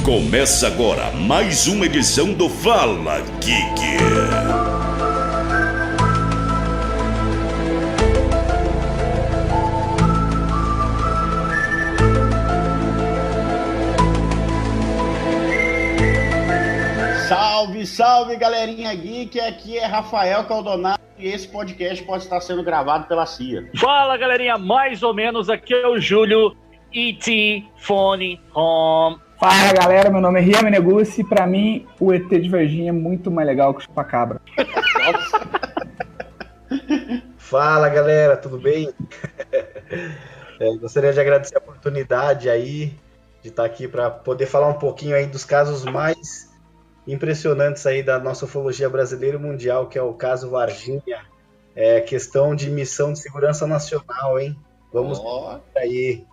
Começa agora mais uma edição do Fala Geek. Salve, salve, galerinha geek, aqui é Rafael Caldonato e esse podcast pode estar sendo gravado pela CIA. Fala, galerinha, mais ou menos, aqui é o Júlio, E.T. Phone Home. Fala, galera, meu nome é Rian Meneguzzi e pra mim o ET de Varginha é muito mais legal que o Chupacabra. Fala, galera, tudo bem? Gostaria de agradecer a oportunidade aí de estar aqui para poder falar um pouquinho aí dos casos mais impressionantes aí da nossa ufologia brasileira e mundial, que é o caso Varginha. É questão de missão de segurança nacional, hein? Vamos aí.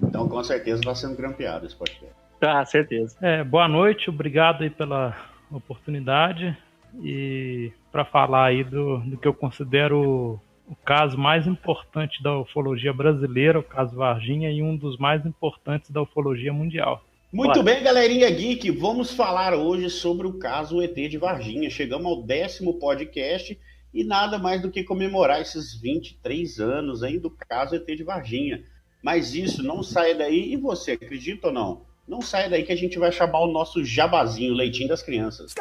Então, com certeza, está sendo grampeado esse podcast. Tá, certeza. Boa noite, obrigado aí pela oportunidade e para falar aí do que eu considero o caso mais importante da ufologia brasileira, o caso Varginha, e um dos mais importantes da ufologia mundial. Muito bem, galerinha geek, vamos falar hoje sobre o caso ET de Varginha. Chegamos ao 10º podcast e nada mais do que comemorar esses 23 anos aí do caso ET de Varginha. Mas isso, não saia daí, e você, acredita ou não? Não saia daí que a gente vai chamar o nosso jabazinho, o leitinho das crianças.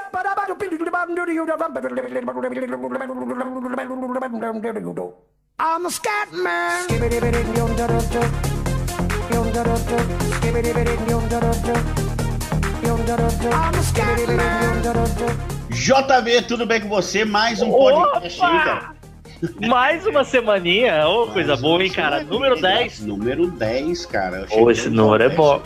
I'm a scat man. JB, tudo bem com você? Mais um podcast aí, cara. Mais uma semaninha, coisa boa, hein, cara? Número 10. Número 10, cara. Esse número é bom.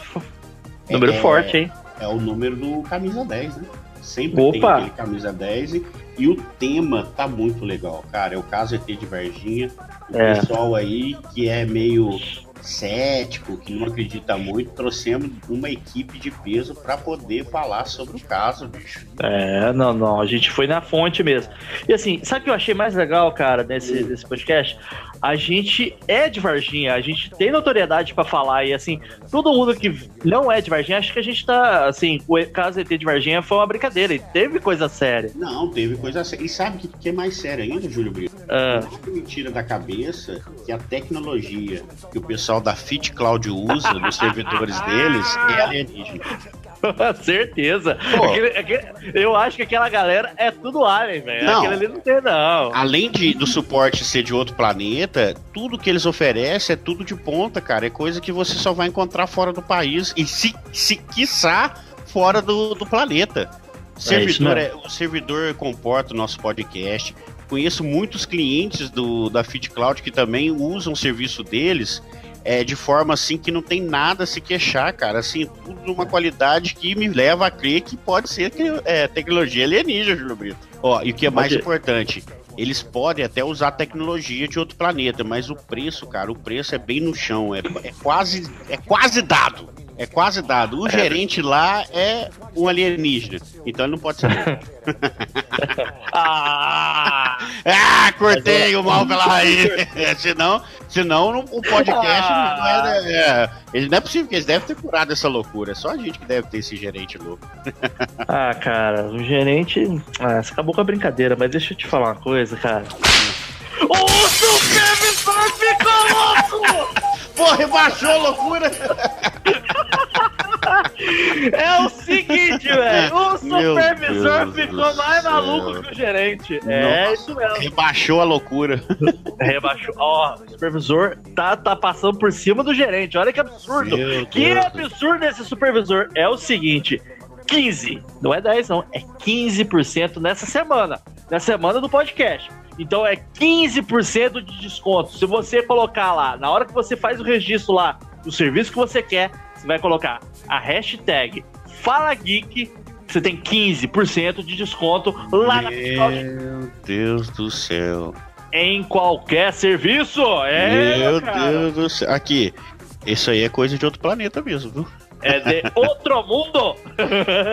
Número forte, hein? É o número do camisa 10, né? Sempre tem aquele camisa 10 e o tema tá muito legal, cara. É o caso ET de Varginha. O pessoal aí que é meio cético, que não acredita muito, trouxemos uma equipe de peso para poder falar sobre o caso, bicho. Não, a gente foi na fonte mesmo. E assim, sabe o que eu achei mais legal, cara, nesse podcast? A gente é de Varginha, a gente tem notoriedade pra falar, e assim, todo mundo que não é de Varginha, acho que a gente tá, assim, o caso ET de Varginha foi uma brincadeira, e teve coisa séria. Não, teve coisa séria. E sabe o que é mais sério ainda, Júlio Brito? Não me tira da cabeça que a tecnologia que o pessoal da Fit Cloud usa nos servidores deles é alienígena. Certeza. Eu acho que aquela galera é tudo alien, velho. Aquele ali não tem, não. Além do suporte ser de outro planeta, tudo que eles oferecem é tudo de ponta, cara. É coisa que você só vai encontrar fora do país e se quiçá fora do planeta. O servidor comporta o nosso podcast. Conheço muitos clientes da Fit Cloud que também usam o serviço deles de forma assim que não tem nada a se queixar, cara. Assim, tudo de uma qualidade que me leva a crer que pode ser tecnologia alienígena, Júlio Brito. E o que é mais importante, eles podem até usar tecnologia de outro planeta, mas o preço, cara, é bem no chão, é quase dado. É quase dado. O gerente lá é um alienígena. Então ele não pode ser. Cortei o mal pela raiz. senão o podcast ele não é possível, que eles devem ter curado essa loucura. É só a gente que deve ter esse gerente louco. Cara, o gerente. Você acabou com a brincadeira, mas deixa eu te falar uma coisa, cara. O supervisor ficou louco! Pô, rebaixou a loucura! É o seguinte, velho. O supervisor ficou mais maluco que o gerente. É isso mesmo. Rebaixou a loucura. Rebaixou. O supervisor tá passando por cima do gerente. Olha que absurdo. Absurdo esse supervisor. É o seguinte: 15, não é 10 não, é 15% nessa semana. Na semana do podcast. Então é 15% de desconto. Se você colocar lá, na hora que você faz o registro lá do serviço que você quer, você vai colocar a hashtag FalaGeek, você tem 15% de desconto lá na Meu Deus do céu. Em qualquer serviço. Meu Deus do céu. Aqui, isso aí é coisa de outro planeta mesmo, viu? É de outro mundo.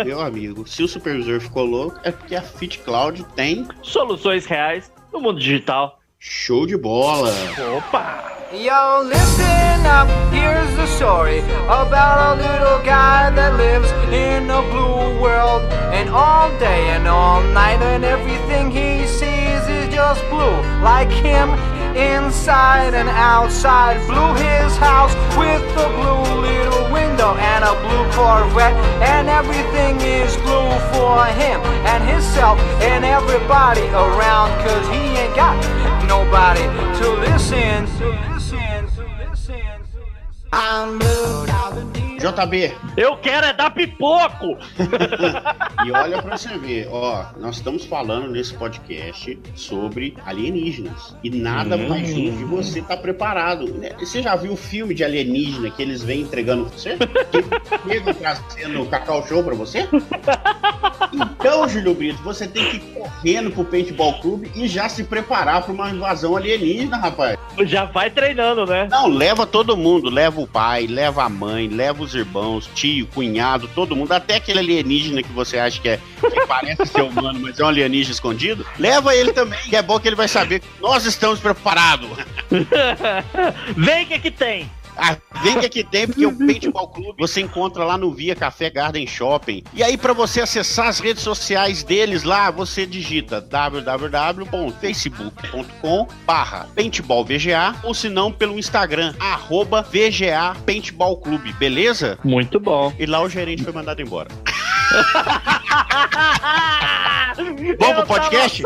Meu amigo, se o supervisor ficou louco, é porque a Fit Cloud tem soluções reais no mundo digital. Show de bola. Opa! Yo, listen up, here's the story about a little guy that lives a blue world, and all day and all night, and everything he sees is just blue, like him inside and outside. Blue his house with a blue little window and a blue Corvette, and everything is blue for him and himself and everybody around, 'cause he ain't got nobody to listen. I'm blue. JB. Eu quero é dar pipoco! E olha pra você ver, ó, nós estamos falando nesse podcast sobre alienígenas. E nada mais justo de você estar preparado. Você já viu o filme de alienígena que eles vêm entregando pra você? Que chegam trazendo o Cacau Show pra você? Então, Júlio Brito, você tem que ir correndo pro Paintball Clube e já se preparar pra uma invasão alienígena, rapaz. Já vai treinando, né? Não, leva todo mundo, leva o pai, leva a mãe, leva os irmãos, tio, cunhado, todo mundo, até aquele alienígena que você acha que parece ser humano, mas é um alienígena escondido, leva ele também, que é bom que ele vai saber que nós estamos preparados. Vem que tem! Ah, vem que aqui tem, porque o Paintball Clube você encontra lá no Via Café Garden Shopping. E aí, para você acessar as redes sociais deles lá, você digita www.facebook.com/paintballvga ou se não pelo Instagram, @VGA Paintball Clube, beleza? Muito bom. E lá o gerente foi mandado embora. Vamos pro podcast?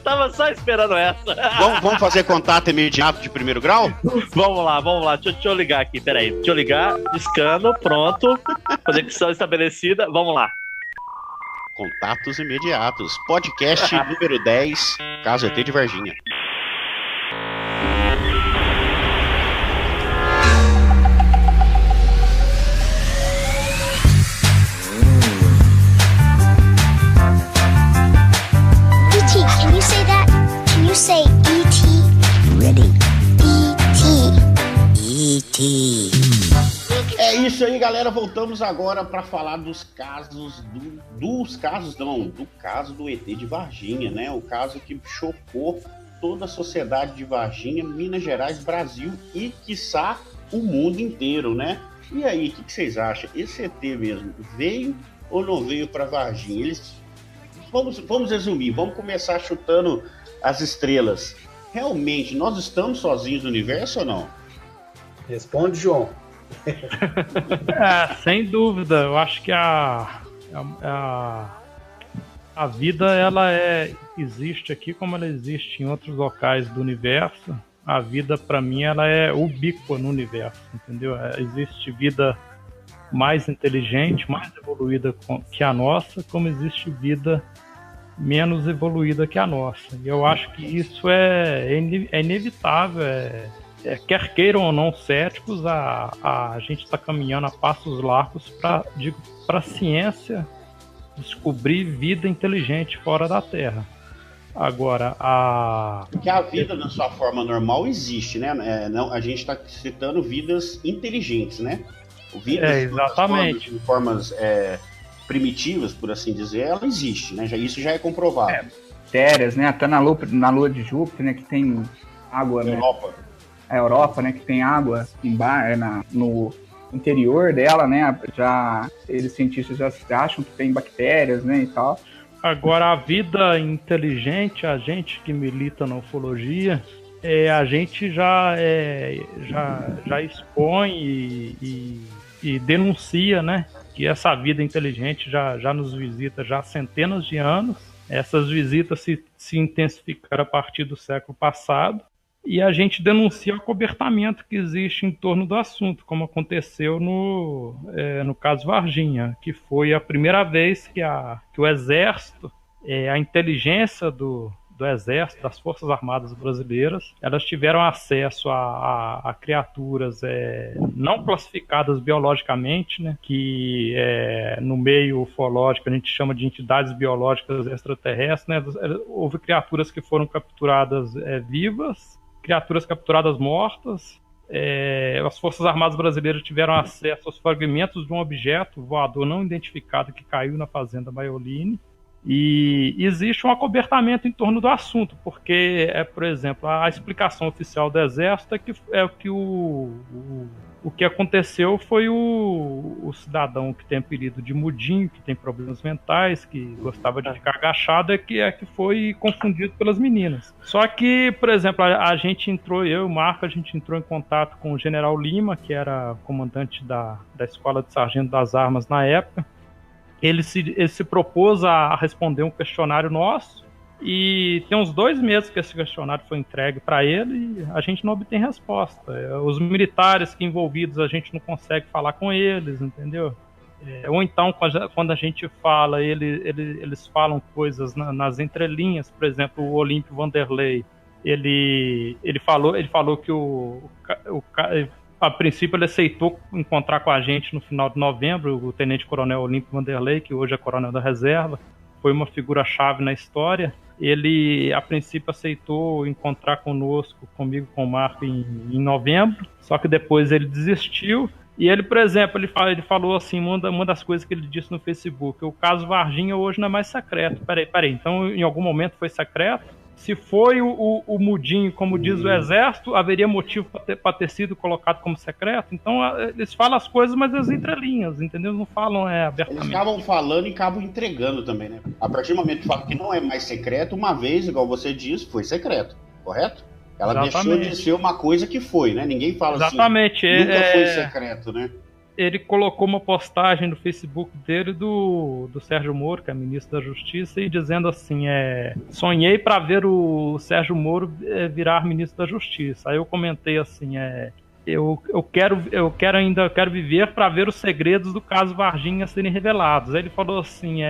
Tava só esperando essa. Vamos fazer contato imediato de primeiro grau? Vamos lá. Deixa eu ligar aqui, peraí. Deixa eu ligar, discando, pronto. Conexão estabelecida, vamos lá. Contatos imediatos. Podcast número 10, caso ET de Varginha. Can you say that? Can you say E.T.? Ready. E.T. É isso aí, galera. Voltamos agora para falar dos casos do caso do ET de Varginha, né? O caso que chocou toda a sociedade de Varginha, Minas Gerais, Brasil e, quiçá, o mundo inteiro, né? E aí, o que vocês acham? Esse ET mesmo veio ou não veio para Varginha? Vamos resumir, vamos começar chutando as estrelas. Realmente, nós estamos sozinhos no universo ou não? Responde, João. Sem dúvida, eu acho que a vida ela existe aqui como ela existe em outros locais do universo. A vida, para mim, ela é ubíqua no universo, entendeu? Existe vida mais inteligente, mais evoluída que a nossa, como existe vida menos evoluída que a nossa. E eu acho que isso é inevitável. Quer queiram ou não céticos, a gente está caminhando a passos largos para a ciência descobrir vida inteligente fora da Terra. Agora, Porque a vida na sua forma normal existe, né? A gente está citando vidas inteligentes, né? Vidas exatamente. De formas primitivas, por assim dizer, ela existe, né? Isso já é comprovado. Bactérias, né? Até na lua de Júpiter, né? Que tem água, né? A Europa, né? Que tem água no interior dela, né? Eles cientistas já acham que tem bactérias, né? E tal. Agora, a vida inteligente, a gente que milita na ufologia, a gente já expõe e denuncia, né? Que essa vida inteligente já nos visita já há centenas de anos. Essas visitas se intensificaram a partir do século passado e a gente denuncia o acobertamento que existe em torno do assunto, como aconteceu no caso Varginha, que foi a primeira vez que o Exército, a inteligência do Exército, das Forças Armadas Brasileiras, elas tiveram acesso a criaturas não classificadas biologicamente, né, que no meio ufológico a gente chama de entidades biológicas extraterrestres, né, houve criaturas que foram capturadas vivas, criaturas capturadas mortas. As Forças Armadas Brasileiras tiveram acesso aos fragmentos de um objeto voador não identificado que caiu na Fazenda Maioline. E existe um acobertamento em torno do assunto, porque, por exemplo, a explicação oficial do Exército é que o O que aconteceu foi o cidadão que tem apelido de Mudinho, que tem problemas mentais, que gostava de ficar agachado, é que foi confundido pelas meninas. Só que, por exemplo, a gente entrou, eu e o Marco, a gente entrou em contato com o General Lima, que era comandante da Escola de Sargento das Armas na época. Ele se propôs a responder um questionário nosso, e tem uns 2 meses que esse questionário foi entregue para ele e a gente não obtém resposta. Os militares que envolvidos, a gente não consegue falar com eles, entendeu? Ou então, quando a gente fala, eles falam coisas nas entrelinhas. Por exemplo, o Olímpio Vanderlei, ele falou que a princípio ele aceitou encontrar com a gente no final de novembro, o tenente-coronel Olímpio Vanderlei, que hoje é coronel da reserva, foi uma figura-chave na história. Ele, a princípio, aceitou encontrar comigo, com o Marco, em novembro, só que depois ele desistiu. E ele, por exemplo, ele falou assim, uma das coisas que ele disse no Facebook: o caso Varginha hoje não é mais secreto. Peraí, então em algum momento foi secreto? Se foi o Mudinho, como diz o Exército, haveria motivo para ter sido colocado como secreto? Então eles falam as coisas, mas as entrelinhas, entendeu? Não falam abertamente. Eles acabam falando e acabam entregando também, né? A partir do momento que fala que não é mais secreto, uma vez, igual você disse, foi secreto, correto? Ela deixou de ser uma coisa que foi, né? Ninguém fala exatamente. Assim, nunca foi secreto, né? Ele colocou uma postagem no Facebook dele do Sérgio Moro, que é ministro da Justiça, e dizendo assim, sonhei para ver o Sérgio Moro virar ministro da Justiça. Aí eu comentei assim, eu quero viver para ver os segredos do caso Varginha serem revelados. Aí ele falou assim,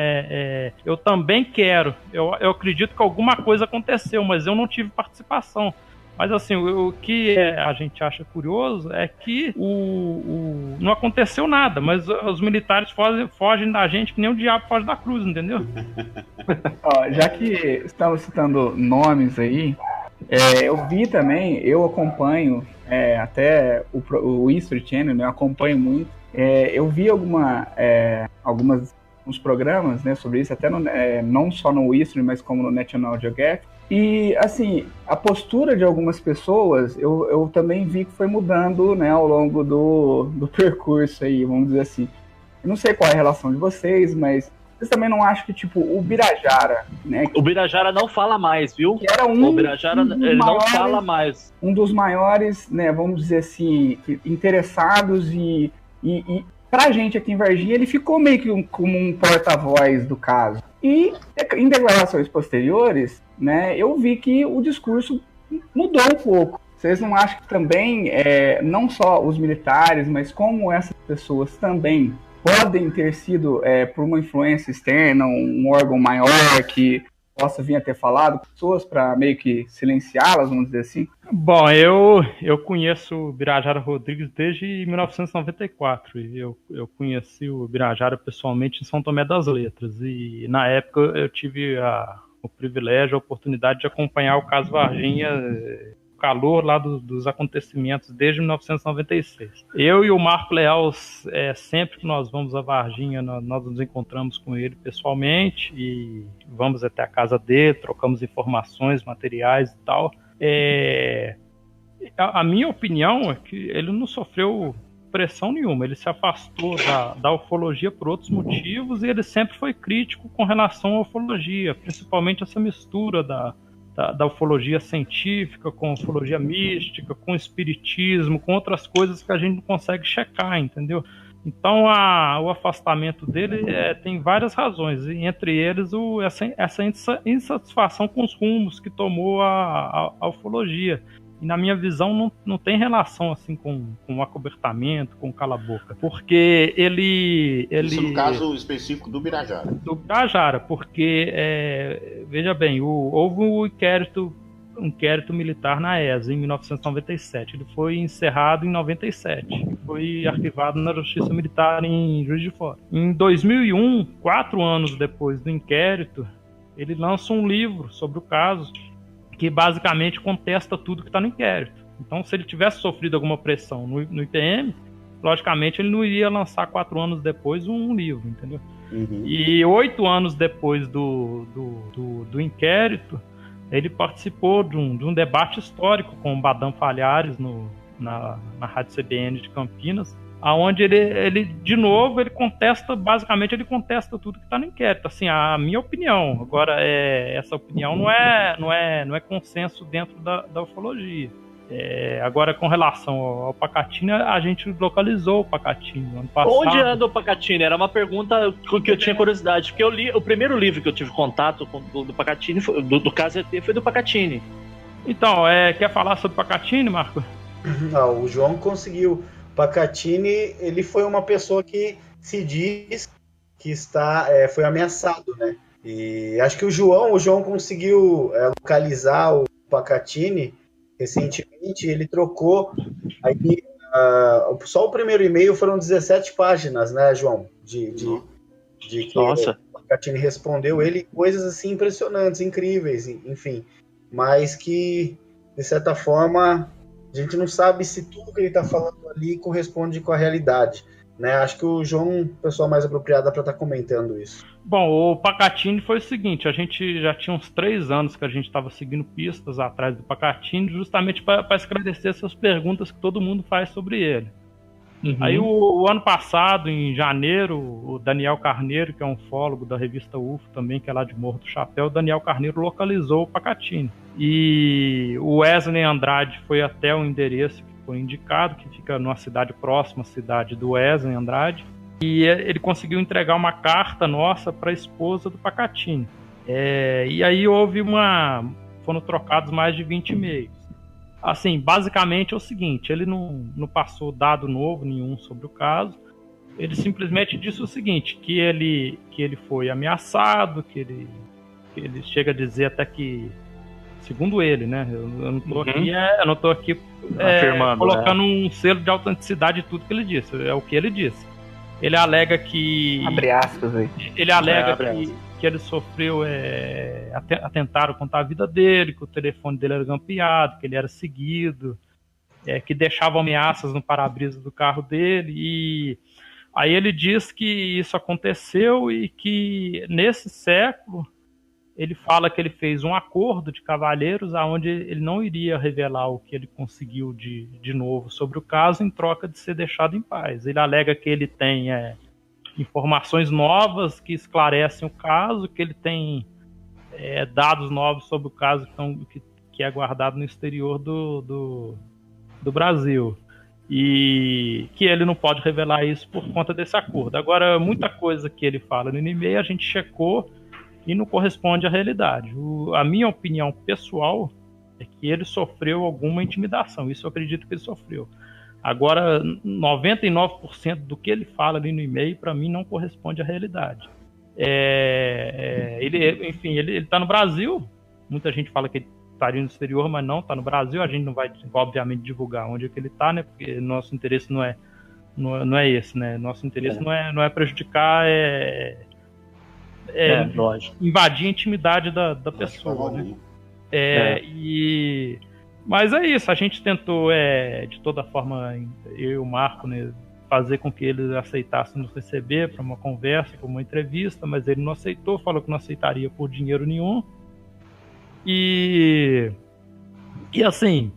eu também quero, eu acredito que alguma coisa aconteceu, mas eu não tive participação. Mas assim, o que a gente acha curioso é que não aconteceu nada, mas os militares fogem da gente que nem o diabo foge da cruz, entendeu? Ó, já que estamos citando nomes aí, eu vi também, eu acompanho até o History Channel, né, eu acompanho muito. Eu vi uns programas, né, sobre isso, até não só no History, mas como no National Geographic. E, assim, a postura de algumas pessoas, eu também vi que foi mudando, né, ao longo do percurso aí, vamos dizer assim. Eu não sei qual é a relação de vocês, mas vocês também não acham que, tipo, o Birajara, né? O Birajara não fala mais, viu? Que era o Birajara, ele não fala mais. Um dos maiores, né, vamos dizer assim, interessados e pra gente aqui em Varginha, ele ficou meio que como um porta-voz do caso. E em declarações posteriores, né, eu vi que o discurso mudou um pouco. Vocês não acham que também, não só os militares, mas como essas pessoas também podem ter sido por uma influência externa, um órgão maior que possa vir a ter falado com pessoas para meio que silenciá-las, vamos dizer assim? Bom, eu conheço o Birajara Rodrigues desde 1994. Eu conheci o Birajara pessoalmente em São Tomé das Letras. E na época eu tive o privilégio, a oportunidade de acompanhar o caso Varginha, o calor lá dos acontecimentos desde 1996. Eu e o Marco Leal, sempre que nós vamos a Varginha, nós nos encontramos com ele pessoalmente e vamos até a casa dele, trocamos informações, materiais e tal. A minha opinião é que ele não sofreu pressão nenhuma, ele se afastou da ufologia por outros motivos e ele sempre foi crítico com relação à ufologia, principalmente essa mistura da ufologia científica com ufologia mística, com espiritismo, com outras coisas que a gente não consegue checar, entendeu? Então o afastamento dele tem várias razões, e entre eles essa insatisfação com os rumos que tomou a ufologia. E na minha visão não tem relação assim com o acobertamento, com o cala-boca, porque ele... Isso no caso específico do Birajara. Do Birajara, porque, veja bem, houve um inquérito militar na ESA em 1997, ele foi encerrado em 97, foi arquivado na Justiça Militar em Juiz de Fora. Em 2001, 4 anos depois do inquérito, ele lança um livro sobre o caso, que basicamente contesta tudo que está no inquérito. Então, se ele tivesse sofrido alguma pressão no IPM, logicamente ele não iria lançar 4 anos depois um livro, entendeu? Uhum. E 8 anos depois do inquérito, ele participou de um debate histórico com o Badam Falhares na Rádio CBN de Campinas, aonde ele de novo, ele contesta tudo que está no inquérito, assim, a minha opinião. Agora, essa opinião não é consenso dentro da ufologia. Agora, com relação ao Pacatini, a gente localizou o Pacatini no ano passado. Onde anda o Pacatini? Era uma pergunta que eu tinha curiosidade, porque eu li o primeiro livro que eu tive contato do Pacatini, do caso ET, foi do Pacatini. Então, quer falar sobre o Pacatini, Marco? Não, o João conseguiu. Pacatini, ele foi uma pessoa que se diz que foi ameaçado, né? E acho que o João conseguiu localizar o Pacatini recentemente. Ele trocou aí, só o primeiro e-mail foram 17 páginas, né, João? De que Nossa. O Pacatini respondeu ele coisas assim impressionantes, incríveis, enfim, mas que de certa forma a gente não sabe se tudo que ele está falando ali corresponde com a realidade, né? Acho que o João é a pessoa mais apropriada para estar comentando isso. Bom, o Pacatini foi o seguinte, a gente já tinha uns 3 anos que a gente estava seguindo pistas atrás do Pacatini, justamente para esclarecer essas perguntas que todo mundo faz sobre ele. Uhum. Aí o ano passado, em janeiro, o Daniel Carneiro, que é um ufólogo da revista UFO também, que é lá de Morro do Chapéu, o Daniel Carneiro localizou o Pacatini. E o Wesley Andrade foi até o endereço que foi indicado, que fica numa cidade próxima à cidade do Wesley Andrade, e ele conseguiu entregar uma carta nossa para a esposa do Pacatini. E aí foram trocados mais de 20 e-mails. Assim, basicamente é o seguinte, ele não passou dado novo nenhum sobre o caso, ele simplesmente disse o seguinte, que ele foi ameaçado, que ele chega a dizer até que, segundo ele, né, eu não tô aqui afirmando, colocando um selo de autenticidade em tudo que ele disse, é o que ele disse. Ele alega que... Abre aspas aí. Ele alega que ele sofreu, atentaram contra a vida dele, que o telefone dele era grampeado, que ele era seguido, que deixava ameaças no para-brisa do carro dele, e aí ele diz que isso aconteceu e que nesse século ele fala que ele fez um acordo de cavalheiros onde ele não iria revelar o que ele conseguiu de novo sobre o caso em troca de ser deixado em paz. Ele alega que ele tem informações novas que esclarecem o caso, que ele tem dados novos sobre o caso que é guardado no exterior do Brasil. E que ele não pode revelar isso por conta desse acordo. Agora, muita coisa que ele fala no e-mail a gente checou e não corresponde à realidade. A minha opinião pessoal é que ele sofreu alguma intimidação. Isso eu acredito que ele sofreu. Agora, 99% do que ele fala ali no e-mail, para mim, não corresponde à realidade. Ele está no Brasil. Muita gente fala que ele estaria no exterior, mas não, está no Brasil. A gente não vai, obviamente, divulgar onde é que ele está, né? Porque nosso interesse não é esse, né? Nosso interesse não é prejudicar, lógico, invadir a intimidade da pessoa, né? Mas é isso, a gente tentou, de toda forma, eu e o Marco, né, fazer com que ele aceitasse nos receber para uma conversa, para uma entrevista, mas ele não aceitou, falou que não aceitaria por dinheiro nenhum. E assim,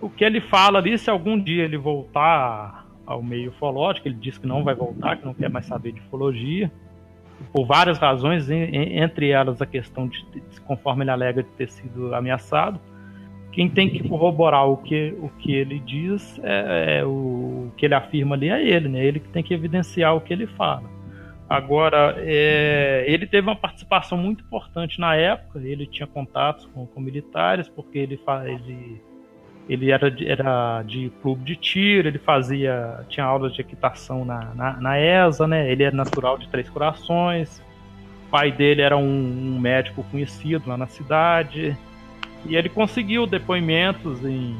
o que ele fala ali, se algum dia ele voltar ao meio ufológico, ele diz que não vai voltar, que não quer mais saber de ufologia, por várias razões, entre elas a questão de, conforme ele alega, de ter sido ameaçado. Quem tem que corroborar o que ele diz, o que ele afirma ali é ele, né? Ele que tem que evidenciar o que ele fala. Agora, ele teve uma participação muito importante na época, ele tinha contatos com militares, porque ele era de clube de tiro, ele tinha aulas de equitação na ESA, né? Ele é natural de Três Corações, o pai dele era um médico conhecido lá na cidade, e ele conseguiu depoimentos em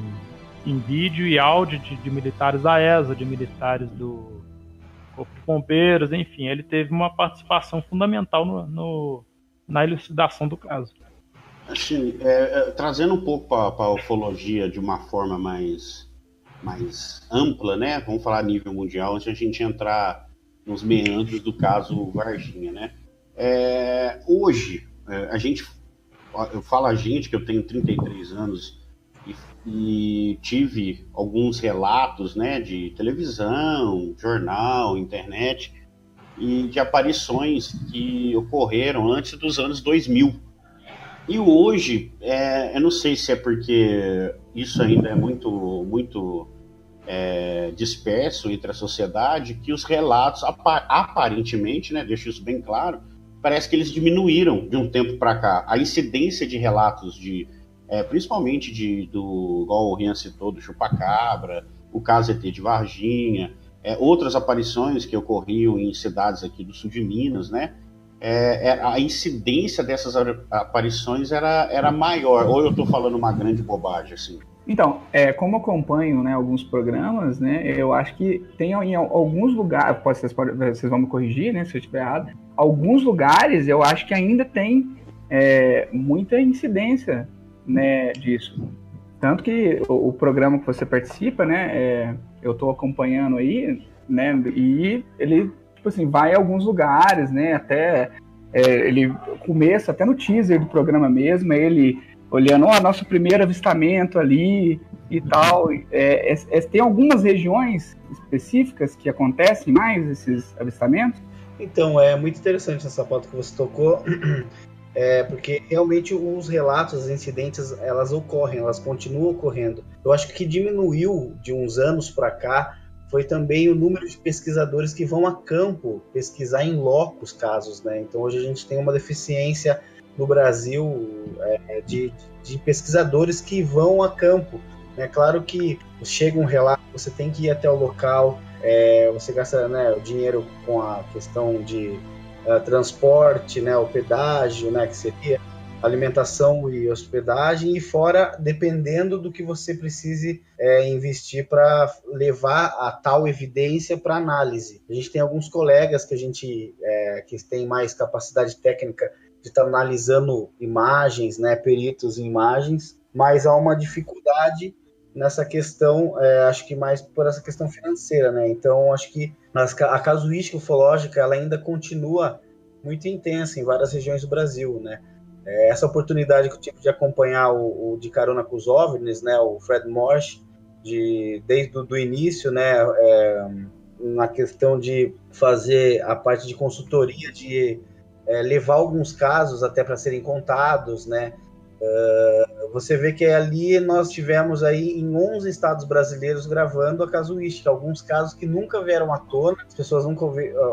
vídeo e áudio de militares da ESA, de militares do Corpo de Bombeiros, enfim, ele teve uma participação fundamental na elucidação do caso. Assim, trazendo um pouco para a ufologia de uma forma mais ampla, né? Vamos falar a nível mundial, antes de a gente entrar nos meandros do caso Varginha, né? Hoje, eu falo a gente, que eu tenho 33 anos e tive alguns relatos, né, de televisão, jornal, internet, e de aparições que ocorreram antes dos anos 2000. E hoje, eu não sei se é porque isso ainda é muito disperso entre a sociedade, que os relatos, aparentemente, né, deixo isso bem claro, parece que eles diminuíram de um tempo para cá. A incidência de relatos, principalmente igual o Rian citou, do chupacabra, o caso ET de Varginha, outras aparições que ocorriam em cidades aqui do sul de Minas, né? A incidência dessas aparições era maior, ou eu estou falando uma grande bobagem, assim? Então, como eu acompanho, né, alguns programas, né, eu acho que tem em alguns lugares, vocês vão me corrigir, né, se eu estiver errado, alguns lugares eu acho que ainda tem muita incidência, né, disso. Tanto que o programa que você participa, né, eu estou acompanhando aí, né, e ele, tipo assim, vai a alguns lugares, né, até ele começa até no teaser do programa mesmo, ele olhando nosso primeiro avistamento ali e tal. Tem algumas regiões específicas que acontecem mais esses avistamentos? Então, é muito interessante essa pauta que você tocou, porque realmente os relatos, as incidentes, elas ocorrem, elas continuam ocorrendo. Eu acho que o que diminuiu de uns anos para cá foi também o número de pesquisadores que vão a campo pesquisar em loco os casos, né? Então, hoje a gente tem uma deficiência no Brasil de pesquisadores que vão a campo. É claro que chega um relato, você tem que ir até o local, você gasta, né, o dinheiro com a questão de transporte, né, hospedagem, né, que seria alimentação e hospedagem, e fora, dependendo do que você precise investir para levar a tal evidência para análise. A gente tem alguns colegas que tem mais capacidade técnica de estar analisando imagens, né, peritos em imagens, mas há uma dificuldade nessa questão, acho que mais por essa questão financeira, né? Então, acho que a casuística ufológica ela ainda continua muito intensa em várias regiões do Brasil, né? Essa oportunidade que eu tive de acompanhar o De Carona com os OVNIs, né, o Fred Morse, desde o início, né, na questão de fazer a parte de consultoria, de levar alguns casos até para serem contados, né? Você vê que ali nós tivemos aí em 11 estados brasileiros gravando a casuística, alguns casos que nunca vieram à tona, as pessoas nunca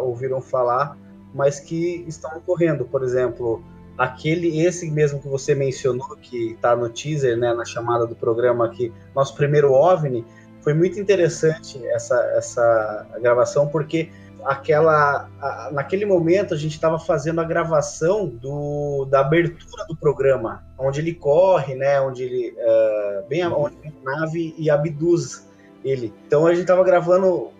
ouviram falar, mas que estão ocorrendo. Por exemplo, esse mesmo que você mencionou, que está no teaser, né, na chamada do programa aqui, nosso primeiro OVNI, foi muito interessante essa gravação, porque naquele momento a gente estava fazendo a gravação da abertura do programa, onde ele corre, né, onde onde a nave e abduz ele. Então a gente estava gravando,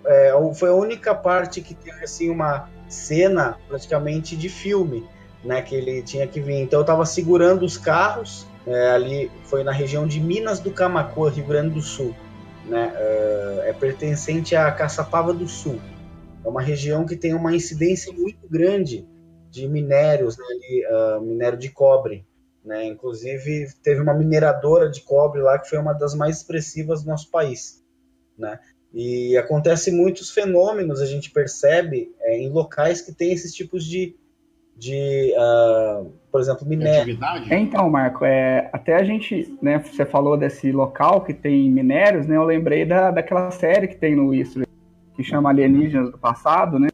foi a única parte que teve assim uma cena praticamente de filme, né, que ele tinha que vir. Então eu estava segurando os carros, ali foi na região de Minas do Camaquã, Rio Grande do Sul, né, pertencente a Caçapava do Sul. É uma região que tem uma incidência muito grande de minérios, né, minério de cobre, né? Inclusive teve uma mineradora de cobre lá que foi uma das mais expressivas do nosso país, né? E acontece muitos fenômenos, a gente percebe em locais que tem esses tipos de por exemplo, minério. Então, Marco, até a gente, né, você falou desse local que tem minérios, né? Eu lembrei daquela série que tem no History, que chama Alienígenas do Passado, né?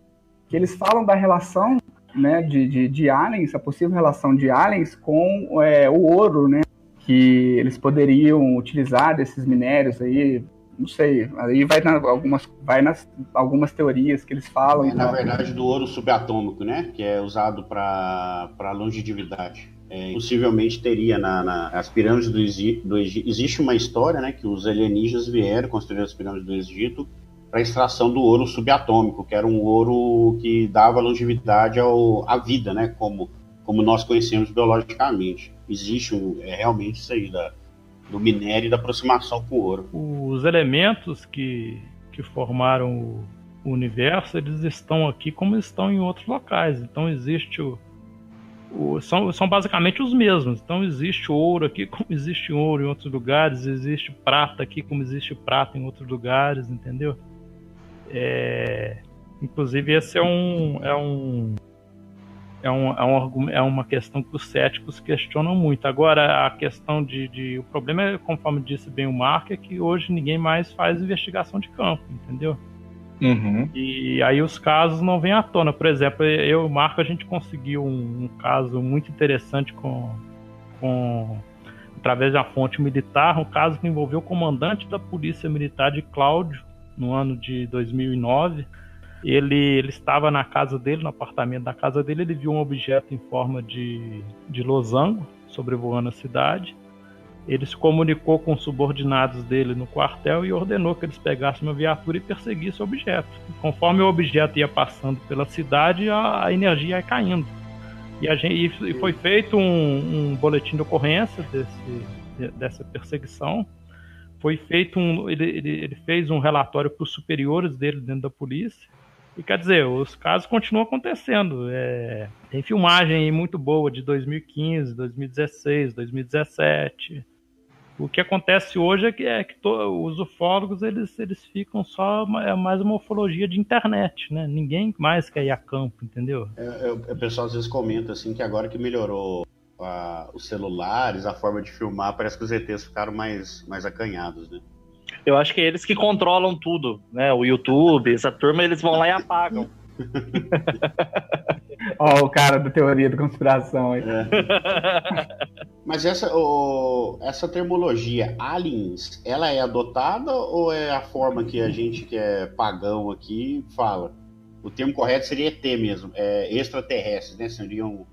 Que eles falam da relação, né, de aliens, a possível relação de aliens com o ouro, né? Que eles poderiam utilizar desses minérios aí, não sei, aí vai nas algumas teorias que eles falam. Na verdade, do ouro subatômico, né? Que é usado para longevidade. Possivelmente teria nas pirâmides do Egito. Existe uma história, né? Que os alienígenas vieram construir as pirâmides do Egito para a extração do ouro subatômico, que era um ouro que dava longevidade à vida, né? Como nós conhecemos biologicamente. Existe realmente isso aí do minério e da aproximação com o ouro. Os elementos que formaram o universo, eles estão aqui como estão em outros locais. Então existe o são basicamente os mesmos. Então existe ouro aqui como existe ouro em outros lugares, existe prata aqui como existe prata em outros lugares, entendeu? Inclusive esse é uma questão que os céticos questionam muito. Agora, a questão o problema é, conforme disse bem o Marco, é que hoje ninguém mais faz investigação de campo, entendeu? Uhum. E aí os casos não vêm à tona. Por exemplo, eu e o Marco, a gente conseguiu um caso muito interessante através da fonte militar, um caso que envolveu o comandante da Polícia Militar de Cláudio, no ano de 2009. Ele estava na casa dele, no apartamento da casa dele, ele viu um objeto em forma de losango sobrevoando a cidade. Ele se comunicou com os subordinados dele no quartel e ordenou que eles pegassem uma viatura e perseguissem o objeto. Conforme o objeto ia passando pela cidade, a energia ia caindo. E foi feito um boletim de ocorrência dessa perseguição. Foi feito ele fez um relatório para os superiores dele dentro da polícia. E quer dizer, os casos continuam acontecendo. Tem filmagem aí muito boa de 2015, 2016, 2017. O que acontece hoje é que os ufólogos eles ficam só mais uma ufologia de internet, né? Ninguém mais quer ir a campo, entendeu? O pessoal às vezes comenta assim que agora que melhorou os celulares, a forma de filmar, parece que os ETs ficaram mais acanhados, né? Eu acho que é eles que controlam tudo, né? O YouTube, essa turma, eles vão lá e apagam. Ó, o cara da teoria da conspiração aí. Mas essa termologia aliens, ela é adotada ou é a forma que a gente que é pagão aqui fala? O termo correto seria ET mesmo, extraterrestres, né? Seriam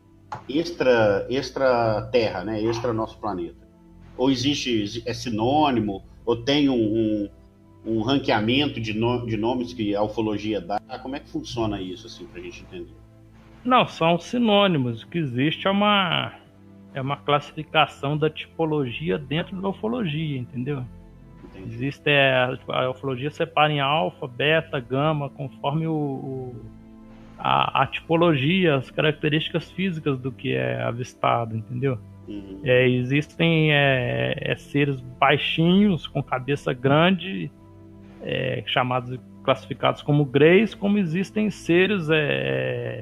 extra-terra, né? Extra nosso planeta. Ou é sinônimo, ou tem um ranqueamento de nomes que a ufologia dá? Como é que funciona isso, assim, pra gente entender? Não, são sinônimos. O que existe é uma classificação da tipologia dentro da ufologia, entendeu? Entendi. Existe a ufologia separa em alfa, beta, gama, conforme a tipologia, as características físicas do que é avistado, entendeu? Uhum. Existem seres baixinhos, com cabeça grande, classificados como greys, como existem seres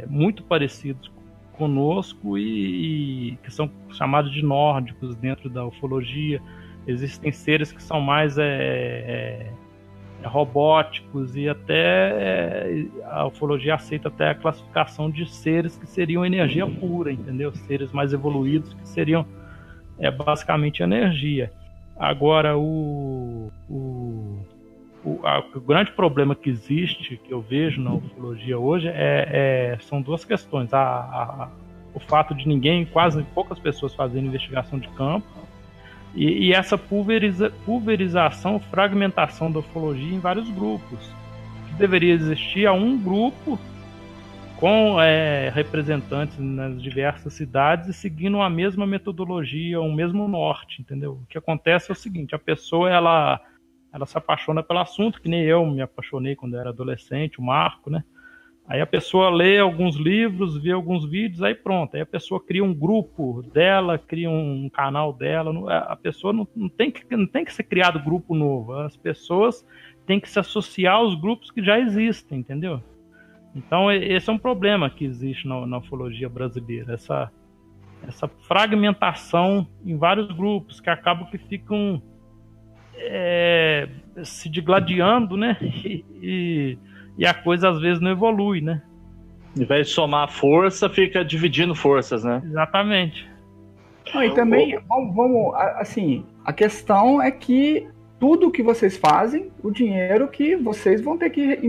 muito parecidos conosco e que são chamados de nórdicos dentro da ufologia. Existem seres que são mais robóticos e até a ufologia aceita até a classificação de seres que seriam energia pura, entendeu? Seres mais evoluídos que seriam basicamente energia. Agora, o grande problema que existe, que eu vejo na ufologia hoje, são duas questões. O fato de quase poucas pessoas fazerem investigação de campo, e essa pulverização, fragmentação da ufologia em vários grupos. Que deveria existir um grupo com representantes nas diversas cidades e seguindo a mesma metodologia, o mesmo norte, entendeu? O que acontece é o seguinte: a pessoa ela se apaixona pelo assunto, que nem eu me apaixonei quando eu era adolescente, o Marco, né? Aí a pessoa lê alguns livros, vê alguns vídeos, aí pronto. Aí a pessoa cria um grupo dela, cria um canal dela. A pessoa não tem que ser criado grupo novo. As pessoas têm que se associar aos grupos que já existem, entendeu? Então esse é um problema que existe na ufologia brasileira. Essa fragmentação em vários grupos que acabam que ficam se digladiando, né? E a coisa às vezes não evolui, né? Ao invés de somar força, fica dividindo forças, né? Exatamente. E também, vamos, assim, a questão é que tudo que vocês fazem, o dinheiro que vocês vão ter que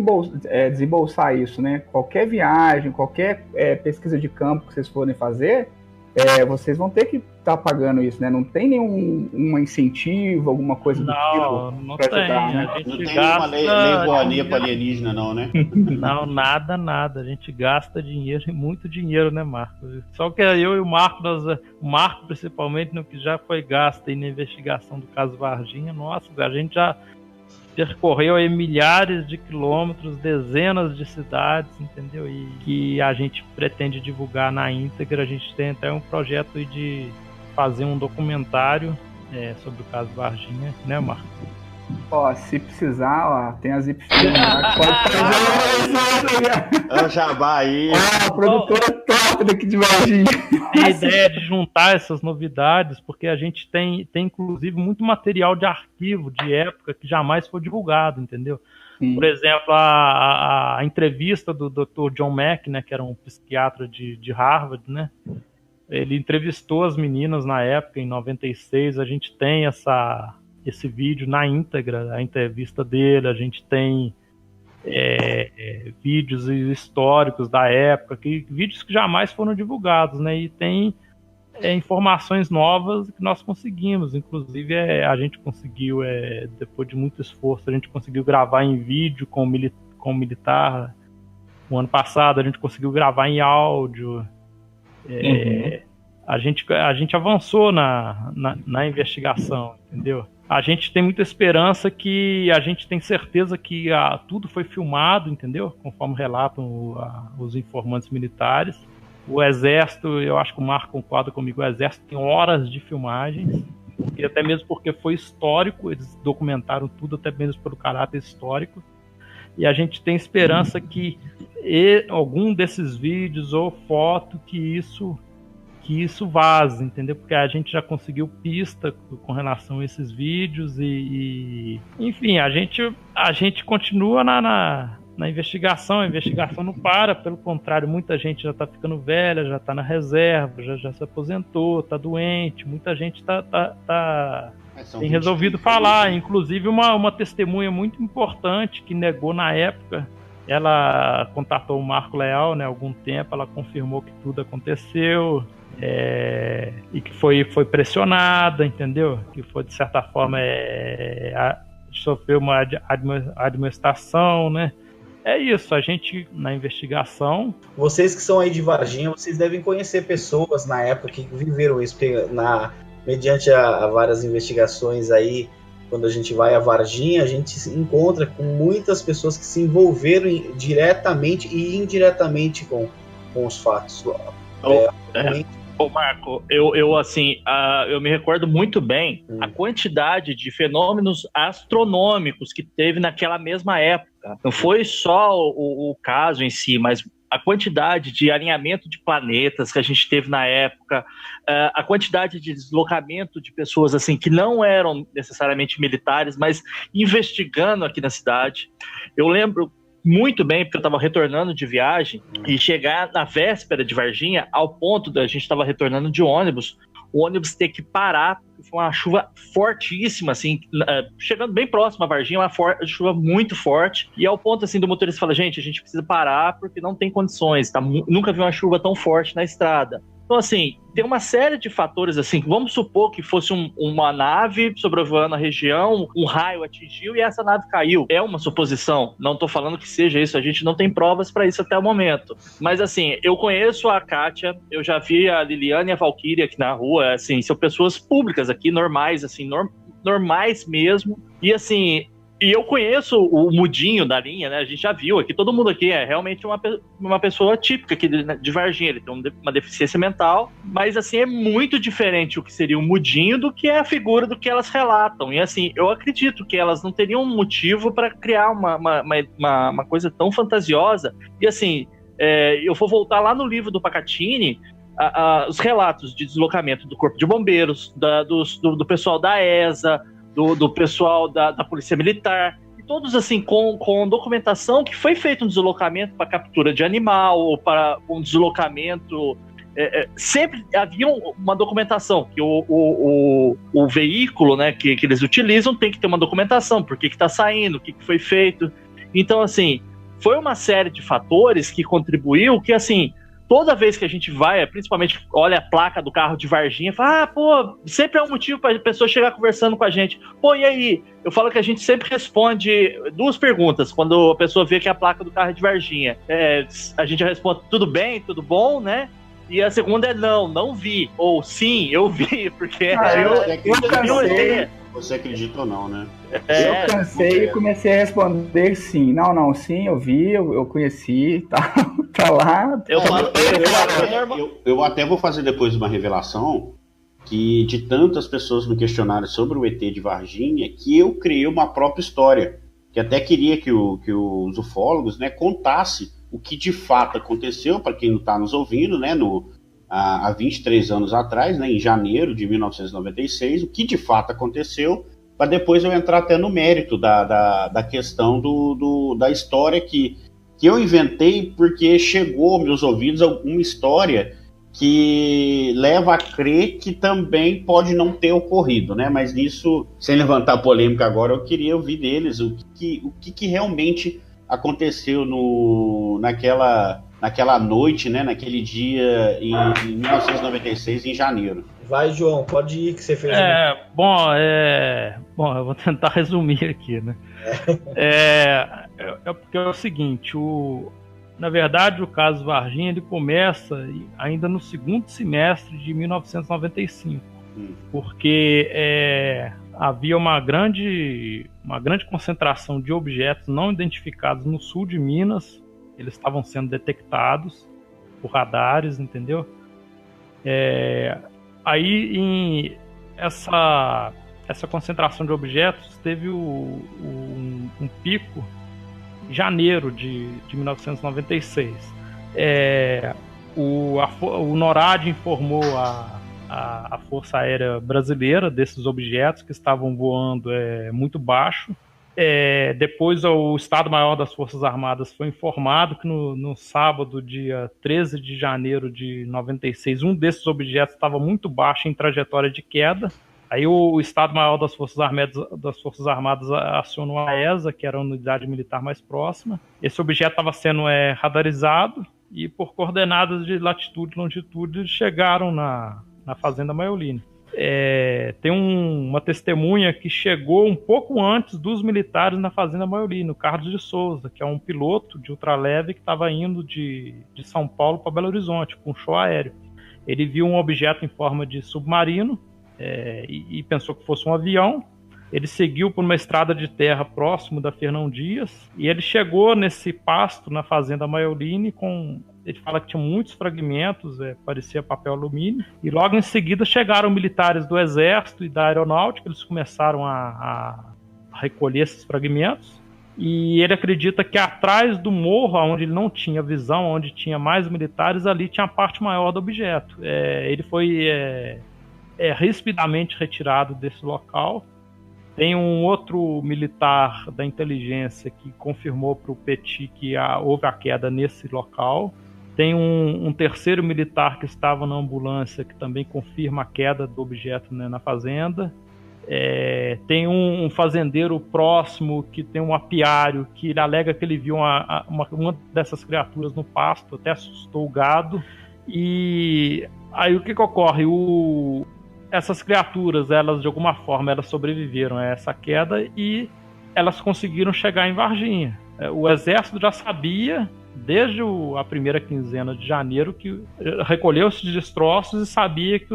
desembolsar isso, né? Qualquer viagem, qualquer pesquisa de campo que vocês forem fazer, vocês vão ter que estar pagando isso, né? Não tem nenhum incentivo, alguma coisa do tipo? Não pra tem. ajudar, né? Não tem uma lei Rouanet para alienígena, não, né? Não, nada. A gente gasta dinheiro, muito dinheiro, né, Marco? Só que eu e o Marco, o Marco principalmente, no que já foi gasto aí na investigação do caso Varginha, nossa, a gente já percorreu aí milhares de quilômetros, dezenas de cidades, entendeu? E que a gente pretende divulgar na íntegra. A gente tem até um projeto aí de fazer um documentário sobre o caso Varginha, né, Marco? Ó, se precisar, ó, tem a Zip Film lá que pode fazer. É o jabá aí. A produtora top daqui de Varginha. Tem a ideia de juntar essas novidades, porque a gente tem inclusive muito material de arquivo de época que jamais foi divulgado, entendeu? Sim. Por exemplo, a entrevista do Dr. John Mack, né, que era um psiquiatra de Harvard, né? Ele entrevistou as meninas na época, em 96. A gente tem esse vídeo na íntegra, a entrevista dele. A gente tem vídeos históricos da época, vídeos que jamais foram divulgados, né? E tem informações novas que nós conseguimos. Inclusive, a gente conseguiu, depois de muito esforço, a gente conseguiu gravar em vídeo com o militar. O ano passado a gente conseguiu gravar em áudio. A gente avançou na investigação, entendeu? A gente tem muita esperança, que a gente tem certeza que tudo foi filmado, entendeu? Conforme relatam os informantes militares. O Exército, eu acho que o Marco concorda comigo, o Exército tem horas de filmagens, e até mesmo porque foi histórico, eles documentaram tudo, até mesmo pelo caráter histórico. E a gente tem esperança que algum desses vídeos ou foto que isso vaze, entendeu? Porque a gente já conseguiu pista com relação a esses vídeos e enfim, a gente continua na investigação. A investigação não para, pelo contrário, muita gente já está ficando velha, já está na reserva, já se aposentou, está doente, muita gente tem resolvido falar, inclusive uma testemunha muito importante que negou na época. Ela contatou o Marco Leal, né, há algum tempo, ela confirmou que tudo aconteceu, e que foi pressionada, entendeu? Que foi, de certa forma, sofreu uma admoestação, né? É isso, a gente, na investigação... Vocês que são aí de Varginha, vocês devem conhecer pessoas na época que viveram isso, porque mediante a várias investigações aí, quando a gente vai a Varginha, a gente se encontra com muitas pessoas que se envolveram diretamente e indiretamente com os fatos. Ô Marco, eu me recordo muito bem a quantidade de fenômenos astronômicos que teve naquela mesma época. Não foi só o caso em si, mas a quantidade de alinhamento de planetas que a gente teve na época, a quantidade de deslocamento de pessoas assim que não eram necessariamente militares, mas investigando aqui na cidade. Eu lembro muito bem, porque eu estava retornando de viagem e chegar na véspera de Varginha, ao ponto de a gente estava retornando de ônibus, o ônibus ter que parar, foi uma chuva fortíssima, assim, chegando bem próximo a Varginha, uma chuva muito forte, e ao ponto, assim, do motorista falar, gente, a gente precisa parar porque não tem condições, nunca vi uma chuva tão forte na estrada. Então, assim, tem uma série de fatores, assim, vamos supor que fosse uma nave sobrevoando a região, um raio atingiu e essa nave caiu. É uma suposição, não estou falando que seja isso, a gente não tem provas para isso até o momento. Mas, assim, eu conheço a Kátia, eu já vi a Liliane e a Valkyria aqui na rua, assim, são pessoas públicas aqui, normais, assim, normais mesmo. E, assim... E eu conheço o Mudinho da linha, né? A gente já viu aqui, todo mundo aqui é realmente uma pessoa típica aqui de Varginha. Ele tem uma deficiência mental, mas assim, é muito diferente o que seria o Mudinho do que é a figura do que elas relatam. E assim, eu acredito que elas não teriam motivo para criar uma coisa tão fantasiosa. E assim, eu vou voltar lá no livro do Pacatini, os relatos de deslocamento do Corpo de Bombeiros, do pessoal da ESA, do pessoal da Polícia Militar, e todos assim com documentação que foi feito um deslocamento para captura de animal ou para um deslocamento, sempre havia uma documentação que o veículo, né, que eles utilizam tem que ter uma documentação, por que está saindo, o que foi feito. Então assim, foi uma série de fatores que contribuiu que assim, toda vez que a gente vai, principalmente olha a placa do carro de Varginha, fala, sempre é um motivo para a pessoa chegar conversando com a gente. Pô, e aí? Eu falo que a gente sempre responde duas perguntas quando a pessoa vê que a placa do carro é de Varginha. A gente responde, tudo bem, tudo bom, né? E a segunda é não vi. Ou sim, eu vi, porque Você acredita ou não, né? Eu cansei e comecei a responder sim. Não, sim, eu vi, eu conheci, tá lá. Eu até vou fazer depois uma revelação que de tantas pessoas me questionaram sobre o ET de Varginha que eu criei uma própria história. Que até queria que os ufólogos, né, contasse o que de fato aconteceu, para quem não está nos ouvindo, né, há 23 anos atrás, né, em janeiro de 1996, o que de fato aconteceu, para depois eu entrar até no mérito da questão da história que eu inventei, porque chegou aos meus ouvidos uma história que leva a crer que também pode não ter ocorrido, né? Mas nisso, sem levantar polêmica agora, eu queria ouvir deles o que realmente aconteceu naquela noite, né? Naquele dia em 1996, em janeiro. Vai, João, pode ir que você fez. Bom, eu vou tentar resumir aqui, né? Porque é o seguinte, na verdade, o caso Varginha ele começa ainda no segundo semestre de 1995, porque havia uma grande concentração de objetos não identificados no sul de Minas. Eles estavam sendo detectados por radares, entendeu? Aí, essa concentração de objetos teve um pico em janeiro de 1996. O NORAD informou a Força Aérea Brasileira desses objetos que estavam voando muito baixo. Depois o Estado-Maior das Forças Armadas foi informado que no sábado, dia 13 de janeiro de 96, um desses objetos estava muito baixo em trajetória de queda. Aí o Estado-Maior das Forças Armadas acionou a ESA, que era a unidade militar mais próxima. Esse objeto estava sendo radarizado e por coordenadas de latitude e longitude chegaram na Fazenda Maiolini. Tem uma testemunha que chegou um pouco antes dos militares na Fazenda Maiolini, o Carlos de Souza, que é um piloto de ultraleve que estava indo de São Paulo para Belo Horizonte, com um show aéreo. Ele viu um objeto em forma de submarino e pensou que fosse um avião. Ele seguiu por uma estrada de terra próximo da Fernão Dias e ele chegou nesse pasto na Fazenda Maiolini ele fala que tinha muitos fragmentos, parecia papel alumínio, e logo em seguida chegaram militares do Exército e da Aeronáutica. Eles começaram a recolher esses fragmentos, e ele acredita que atrás do morro, onde ele não tinha visão, onde tinha mais militares, ali tinha a parte maior do objeto. Ele foi rapidamente retirado desse local. Tem um outro militar da inteligência que confirmou para o Petit que houve a queda nesse local. Tem um terceiro militar que estava na ambulância que também confirma a queda do objeto, né, na fazenda. Tem um fazendeiro próximo que tem um apiário que ele alega que ele viu uma dessas criaturas no pasto, até assustou o gado. E aí o que ocorre? Essas criaturas, elas de alguma forma elas sobreviveram a essa queda e elas conseguiram chegar em Varginha. O exército já sabia, desde a primeira quinzena de janeiro, que recolheu esses destroços e sabia que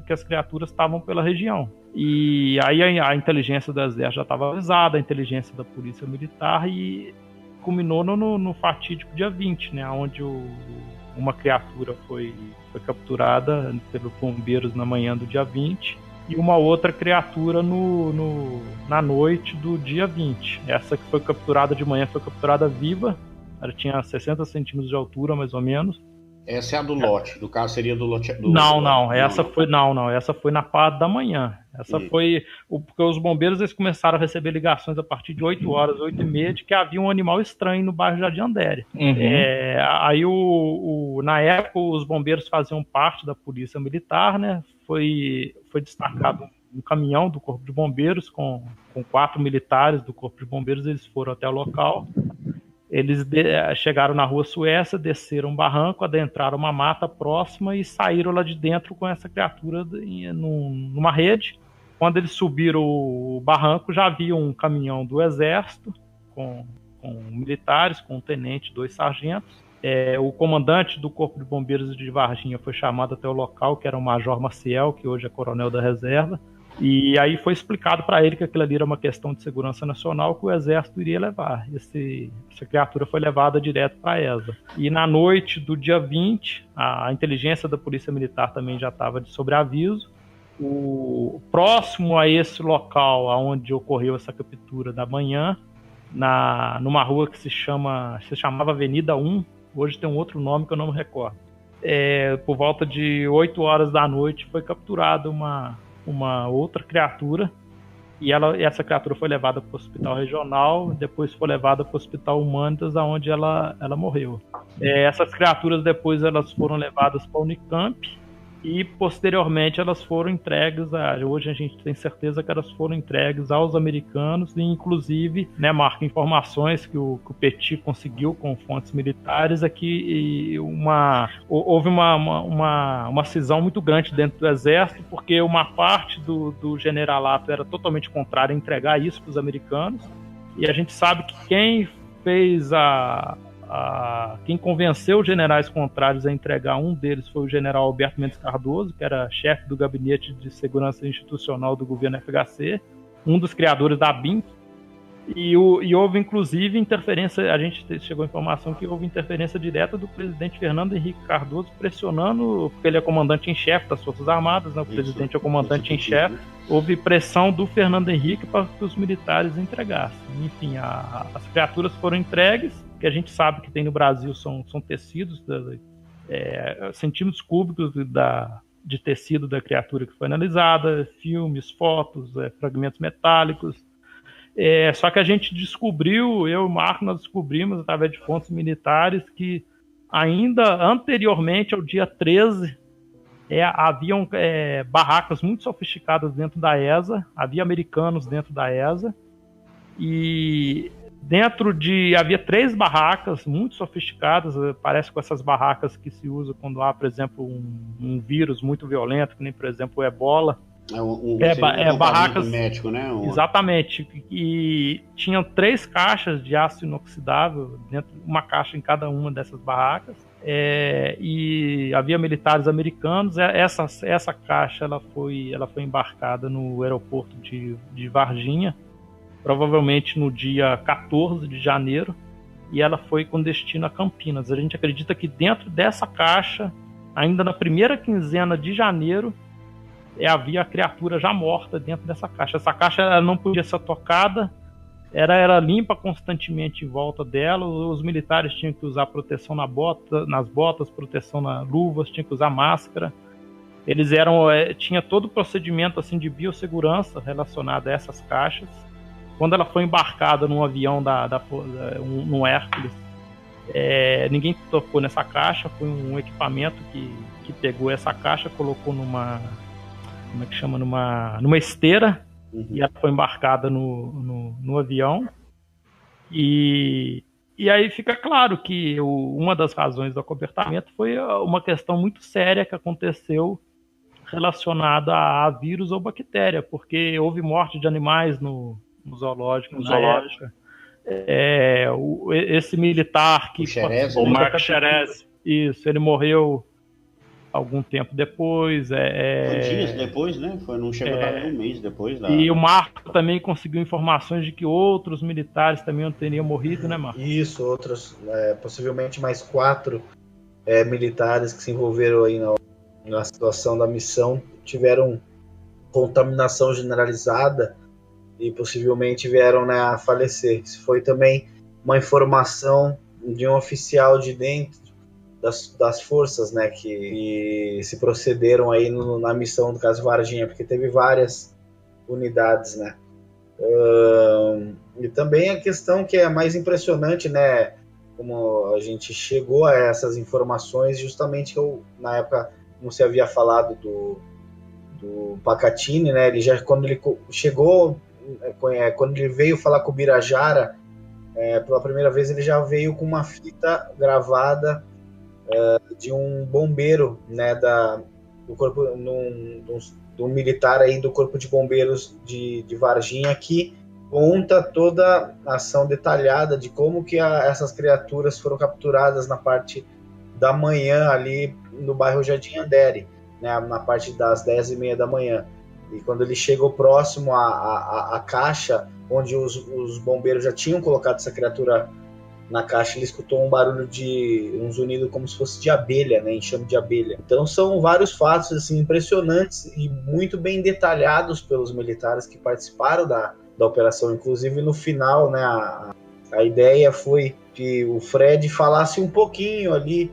que as criaturas estavam pela região. E aí a inteligência do exército já estava avisada, a inteligência da polícia militar, e culminou no fatídico dia 20, né, onde uma criatura foi capturada pelos bombeiros na manhã do dia 20 e uma outra criatura na noite do dia 20. Essa que foi capturada de manhã foi capturada viva. Ela tinha 60 centímetros de altura, mais ou menos. Essa é a do lote. No caso, seria do lote. Essa foi na parte da manhã. Foi porque os bombeiros eles começaram a receber ligações a partir de 8 horas, 8h30, de que havia um animal estranho no bairro Jardim Andere. Aí, na época, os bombeiros faziam parte da polícia militar, né? Foi destacado um caminhão do Corpo de Bombeiros com 4 militares do Corpo de Bombeiros. Eles foram até o local. Eles chegaram na Rua Suécia, desceram um barranco, adentraram uma mata próxima e saíram lá de dentro com essa criatura numa rede. Quando eles subiram o barranco, já havia um caminhão do Exército com militares, com um tenente, 2 sargentos. O comandante do Corpo de Bombeiros de Varginha foi chamado até o local, que era o Major Maciel, que hoje é coronel da reserva. E aí foi explicado para ele que aquilo ali era uma questão de segurança nacional que o exército iria levar. Essa criatura foi levada direto para a ESA. E na noite do dia 20, a inteligência da Polícia Militar também já estava de sobreaviso. Próximo a esse local onde ocorreu essa captura da manhã, numa rua que se chamava Avenida 1, hoje tem um outro nome que eu não me recordo. Por volta de 8 horas da noite foi capturada uma outra criatura, e essa criatura foi levada para o hospital regional, depois foi levada para o hospital Humanitas, onde ela morreu. Essas criaturas depois elas foram levadas para a Unicamp, e posteriormente elas foram entregues, hoje a gente tem certeza que elas foram entregues aos americanos, e inclusive, né, Marco, informações que o Petit conseguiu com fontes militares é que houve uma cisão muito grande dentro do exército, porque uma parte do generalato era totalmente contrária a entregar isso para os americanos, e a gente sabe que quem fez quem convenceu os generais contrários a entregar um deles foi o general Alberto Mendes Cardoso, que era chefe do Gabinete de Segurança Institucional do governo FHC, um dos criadores da BIM, e houve inclusive interferência, a gente chegou à informação que houve interferência direta do presidente Fernando Henrique Cardoso, pressionando, porque ele é comandante em chefe das Forças Armadas, né? O presidente é o comandante em chefe, houve pressão do Fernando Henrique para que os militares entregassem. Enfim, as criaturas foram entregues, que a gente sabe que tem no Brasil são tecidos, centímetros cúbicos de tecido da criatura que foi analisada, filmes, fotos, fragmentos metálicos. Só que a gente descobriu, eu e o Marco, nós descobrimos através de fontes militares que ainda anteriormente ao dia 13 haviam barracas muito sofisticadas dentro da ESA, havia americanos dentro da ESA, e havia 3 barracas muito sofisticadas, parece com essas barracas que se usam quando há, por exemplo, um vírus muito violento, que nem, por exemplo, o Ebola. Barracas médico, né? Exatamente. E tinham 3 caixas de aço inoxidável, uma caixa em cada uma dessas barracas. E havia militares americanos. Essa caixa ela foi embarcada no aeroporto de Varginha, provavelmente no dia 14 de janeiro, e ela foi com destino a Campinas. A gente acredita que dentro dessa caixa, ainda na primeira quinzena de janeiro, havia a criatura já morta dentro dessa caixa. Essa caixa ela não podia ser tocada, era limpa constantemente em volta dela. Os militares tinham que usar proteção nas botas, proteção nas luvas, tinham que usar máscara. Eles tinha todo o procedimento assim, de biossegurança relacionado a essas caixas. Quando ela foi embarcada num avião num Hércules, ninguém tocou nessa caixa. Foi um equipamento que pegou essa caixa, colocou numa esteira, e ela foi embarcada no avião. E aí fica claro que uma das razões do acobertamento foi uma questão muito séria que aconteceu relacionada a vírus ou bactéria, porque houve morte de animais no zoológico na época. Esse militar que... O Marco Xerez. Isso, ele morreu algum tempo depois. Dias depois, né? Não chegou a dar um mês depois. E o Marco também conseguiu informações de que outros militares também teriam morrido, né, Marco? Isso, outros, possivelmente mais 4 militares que se envolveram aí na situação da missão, tiveram contaminação generalizada e possivelmente vieram, né, a falecer. Isso foi também uma informação de um oficial de dentro das forças, né, que se procederam aí na missão do caso Varginha, porque teve várias unidades, né. E também a questão que é mais impressionante, né, como a gente chegou a essas informações, justamente na época, como você havia falado do Pacatini, né, quando ele chegou, quando ele veio falar com o Birajara, pela primeira vez ele já veio com uma fita gravada de um bombeiro, né, do corpo, do militar aí do Corpo de Bombeiros de Varginha, que conta toda a ação detalhada de como que essas criaturas foram capturadas na parte da manhã ali no bairro Jardim Andere, né, na parte das 10h30 da manhã. E quando ele chegou próximo à caixa, onde os bombeiros já tinham colocado essa criatura na caixa, ele escutou um barulho um zunido como se fosse de abelha, né, enxame de abelha. Então são vários fatos assim, impressionantes e muito bem detalhados pelos militares que participaram da operação. Inclusive no final, né, a ideia foi que o Fred falasse um pouquinho ali,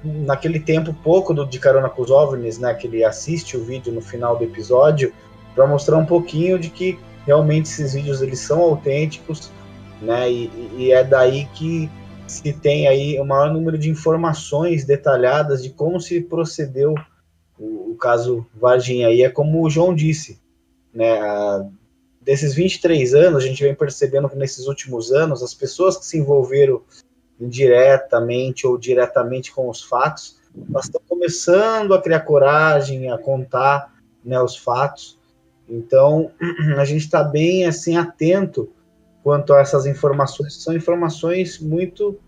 naquele tempo pouco de Carona com os OVNIs, né, que ele assiste o vídeo no final do episódio, para mostrar um pouquinho de que realmente esses vídeos eles são autênticos, né, e é daí que se tem aí o maior número de informações detalhadas de como se procedeu o caso Varginha. E é como o João disse, né, desses 23 anos, a gente vem percebendo que nesses últimos anos, as pessoas que se envolveram indiretamente ou diretamente com os fatos, elas estão começando a criar coragem, a contar, né, os fatos. Então, a gente está bem assim, atento quanto a essas informações, que são informações muito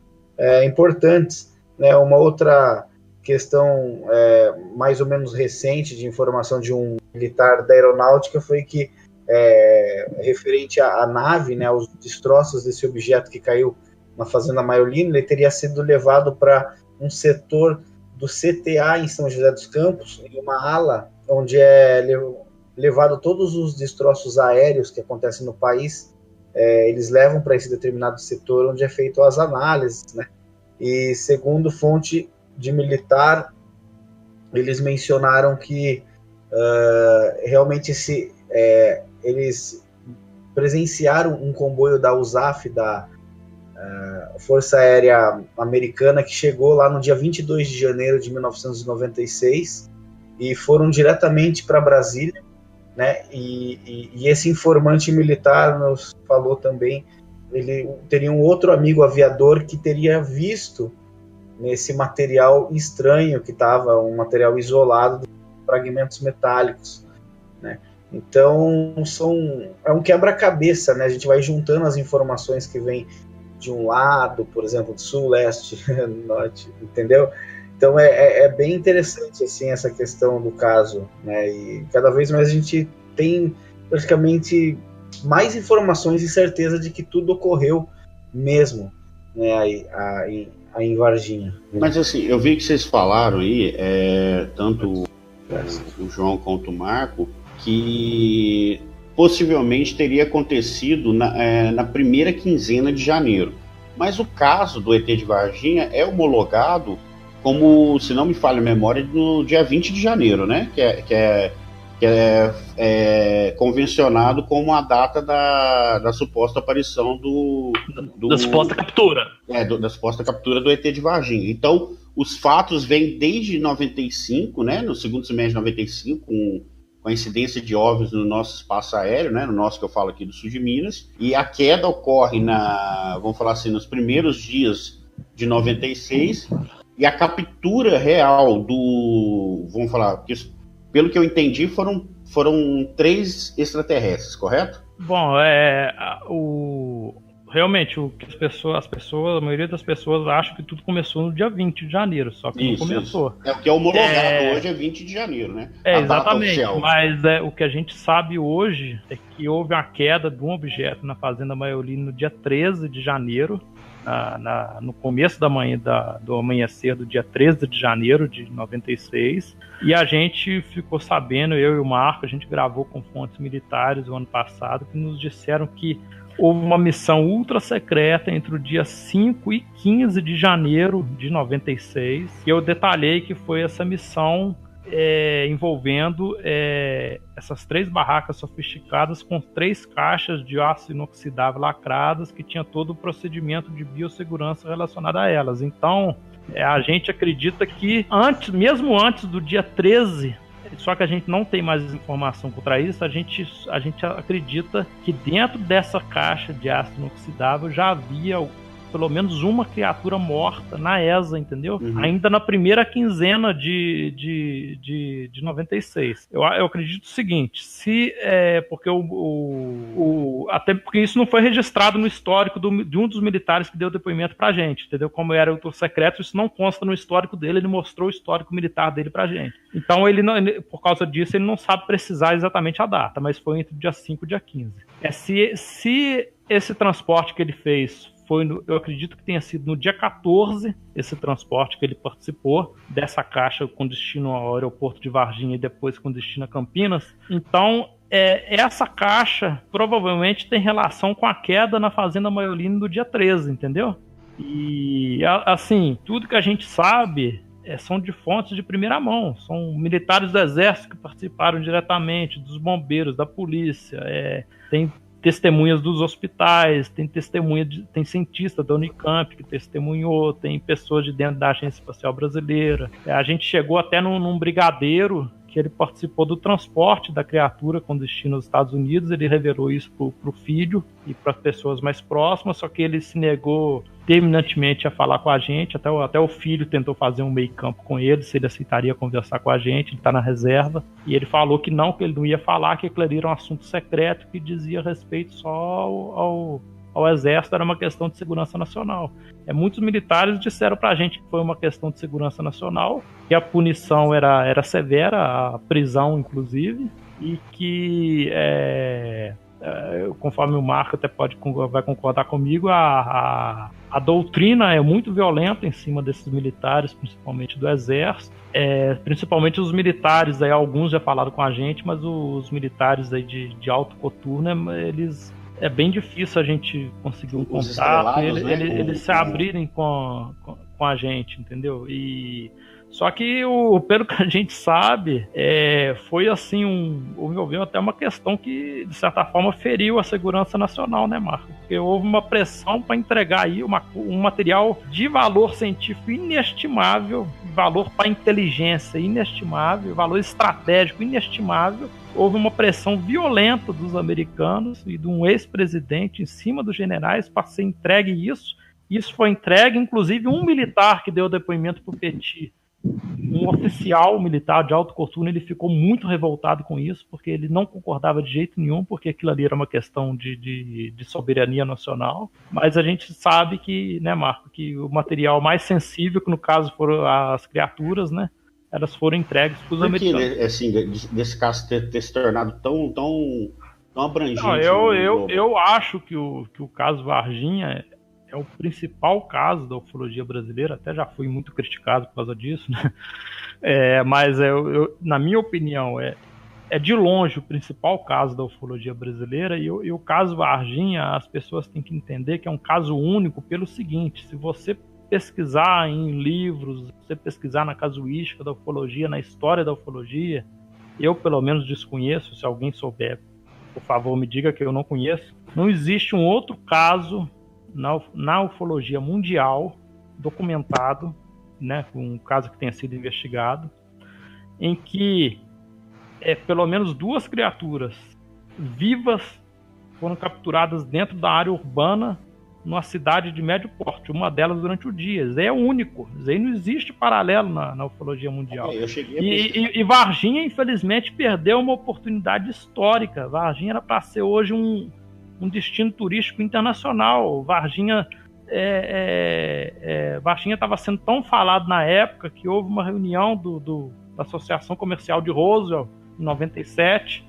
importantes, né? Uma outra questão mais ou menos recente de informação de um militar da aeronáutica foi que, referente à nave, né, os destroços desse objeto que caiu na Fazenda Maiolino, ele teria sido levado para um setor do CTA em São José dos Campos, em uma ala onde é levado todos os destroços aéreos que acontecem no país, eles levam para esse determinado setor onde é feito as análises, né? E segundo fonte de militar, eles mencionaram que realmente eles presenciaram um comboio da USAF, da Força Aérea Americana, que chegou lá no dia 22 de janeiro de 1996 e foram diretamente para Brasília, né? E esse informante militar nos falou também, ele teria um outro amigo aviador que teria visto nesse material estranho, que estava um material isolado de fragmentos metálicos, né? Então é um quebra-cabeça, né? A gente vai juntando as informações que vêm de um lado, por exemplo, do sul, leste, norte, entendeu? Então é bem interessante assim, essa questão do caso, né? E cada vez mais a gente tem praticamente mais informações e certeza de que tudo ocorreu mesmo, né, aí em Varginha. Mas assim, eu vi que vocês falaram aí, tanto o João quanto o Marco, que possivelmente teria acontecido na primeira quinzena de janeiro. Mas o caso do ET de Varginha é homologado como, se não me falha a memória, no dia 20 de janeiro, né? Que é convencionado como a data da suposta aparição da suposta captura. Da suposta captura do ET de Varginha. Então, os fatos vêm desde 95, né? No segundo semestre de 95, com a incidência de OVNIs no nosso espaço aéreo, né? No nosso, que eu falo aqui do sul de Minas. E a queda ocorre vamos falar assim, nos primeiros dias de 96. E a captura real vamos falar, pelo que eu entendi, foram 3 extraterrestres, correto? Bom, realmente, o que a maioria das pessoas acham que tudo começou no dia 20 de janeiro, só que não começou. Isso. O que é homologado hoje é 20 de janeiro, né? Exatamente, mas o que a gente sabe hoje é que houve a queda de um objeto na Fazenda Maiolino no dia 13 de janeiro, no começo do amanhecer do dia 13 de janeiro de 96, e a gente ficou sabendo, eu e o Marco, a gente gravou com fontes militares o ano passado, que nos disseram que houve uma missão ultra secreta entre o dia 5 e 15 de janeiro de 96, e eu detalhei que foi essa missão envolvendo essas 3 barracas sofisticadas com 3 caixas de aço inoxidável lacradas que tinha todo o procedimento de biossegurança relacionado a elas. Então, a gente acredita que mesmo antes do dia 13, só que a gente não tem mais informação contra isso, a gente acredita que dentro dessa caixa de aço inoxidável já havia pelo menos uma criatura morta na ESA, entendeu? Ainda na primeira quinzena de 96. Eu acredito o seguinte, porque até porque isso não foi registrado no histórico de um dos militares que deu depoimento pra gente, entendeu? Como era o secreto, isso não consta no histórico dele, ele mostrou o histórico militar dele pra gente. Então, por causa disso, ele não sabe precisar exatamente a data, mas foi entre o dia 5 e o dia 15. Se esse transporte que ele fez eu acredito que tenha sido no dia 14, esse transporte que ele participou, dessa caixa com destino ao aeroporto de Varginha e depois com destino a Campinas. Então, essa caixa provavelmente tem relação com a queda na Fazenda Maiolini do dia 13, entendeu? E, assim, tudo que a gente sabe são de fontes de primeira mão. São militares do Exército que participaram diretamente, dos bombeiros, da polícia, tem testemunhas dos hospitais, tem cientista da Unicamp que testemunhou, tem pessoas de dentro da Agência Espacial Brasileira. A gente chegou até num brigadeiro que ele participou do transporte da criatura com destino aos Estados Unidos. Ele revelou isso pro filho e para pessoas mais próximas, só que ele se negou terminantemente a falar com a gente. Até o filho tentou fazer um meio campo com ele, se ele aceitaria conversar com a gente. Ele está na reserva, e ele falou que ele não ia falar, que aquilo ali era um assunto secreto que dizia respeito só ao Exército, era uma questão de segurança nacional. Muitos militares disseram pra gente que foi uma questão de segurança nacional, que a punição era severa, a prisão inclusive, e que conforme o Marco até vai concordar comigo, a doutrina é muito violenta em cima desses militares, principalmente do Exército. Principalmente os militares, alguns já falaram com a gente, mas os militares de alto coturno, eles... É bem difícil a gente conseguir um contato, eles se abrirem com a gente, entendeu? Só que, pelo que a gente sabe, foi assim, envolveu até uma questão que, de certa forma, feriu a segurança nacional, né, Marco? Porque houve uma pressão para entregar aí um material de valor científico inestimável, valor para inteligência inestimável, valor estratégico inestimável. Houve uma pressão violenta dos americanos e de um ex-presidente em cima dos generais para ser entregue isso. Isso foi entregue, inclusive um militar que deu depoimento para o Petit, um oficial militar de alto coturno, ele ficou muito revoltado com isso, porque ele não concordava de jeito nenhum, porque aquilo ali era uma questão de soberania nacional. Mas a gente sabe que, né, Marco, que o material mais sensível, que no caso foram as criaturas, né, elas foram entregues para os americanos. Por que, assim, desse caso ter se tornado tão abrangente? Não, eu acho que o caso Varginha é o principal caso da ufologia brasileira. Até já fui muito criticado por causa disso, né? Mas na minha opinião, é de longe o principal caso da ufologia brasileira. E o caso Varginha, as pessoas têm que entender que é um caso único pelo seguinte: se você pesquisar em livros, você pesquisar na casuística da ufologia, na história da ufologia, eu pelo menos desconheço. Se alguém souber, por favor, me diga, que eu não conheço. Não existe um outro caso na ufologia mundial documentado, né, um caso que tenha sido investigado, em que pelo menos duas criaturas vivas foram capturadas dentro da área urbana numa cidade de médio porte, uma delas durante o dia. Isso é único, isso aí não existe paralelo na ufologia mundial. E Varginha, infelizmente, perdeu uma oportunidade histórica. Varginha era para ser hoje um destino turístico internacional. Varginha estava sendo tão falado na época que houve uma reunião da Associação Comercial de Roswell, em 97.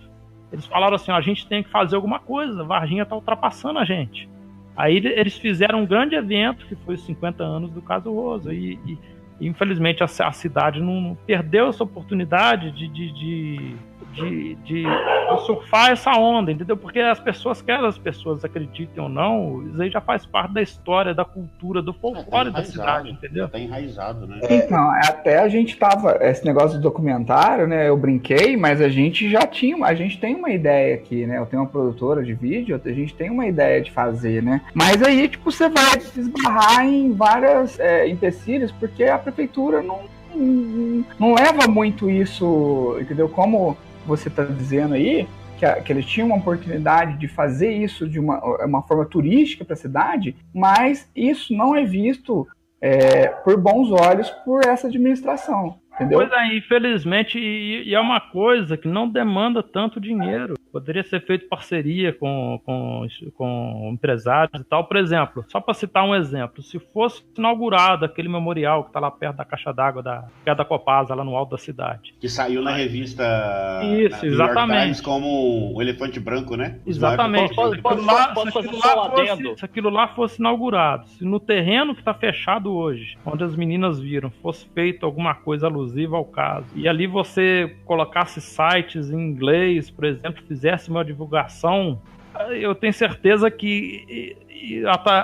Eles falaram assim: a gente tem que fazer alguma coisa, Varginha está ultrapassando a gente. Aí eles fizeram um grande evento, que foi os 50 anos do caso Roswell, e infelizmente a cidade não perdeu essa oportunidade de surfar essa onda, entendeu? Porque as pessoas, quer as pessoas acreditem ou não, isso aí já faz parte da história, da cultura, do folclore da cidade, entendeu? Tá enraizado, né? Então, até a gente tava, esse negócio do documentário, né, eu brinquei, mas a gente tem uma ideia aqui, né, eu tenho uma produtora de vídeo, a gente tem uma ideia de fazer, né, mas aí, tipo, você vai esbarrar em várias empecilhos, porque a prefeitura não leva muito isso, entendeu? Como você tá dizendo aí, que eles tinham uma oportunidade de fazer isso de uma forma turística para a cidade, mas isso não é visto por bons olhos por essa administração. Entendeu? Pois é, infelizmente, e é uma coisa que não demanda tanto dinheiro. Poderia ser feito parceria com empresários e tal. Por exemplo, só para citar um exemplo, se fosse inaugurado aquele memorial que está lá perto da caixa d'água, perto da Copasa, lá no alto da cidade. Que saiu na revista Isso, New exatamente. York Times como um elefante branco, né? Exatamente. Se aquilo lá fosse inaugurado, se no terreno que está fechado hoje, onde as meninas viram, fosse feito alguma coisa alusiva ao caso, e ali você colocasse sites em inglês, por exemplo, fizesse uma divulgação, eu tenho certeza que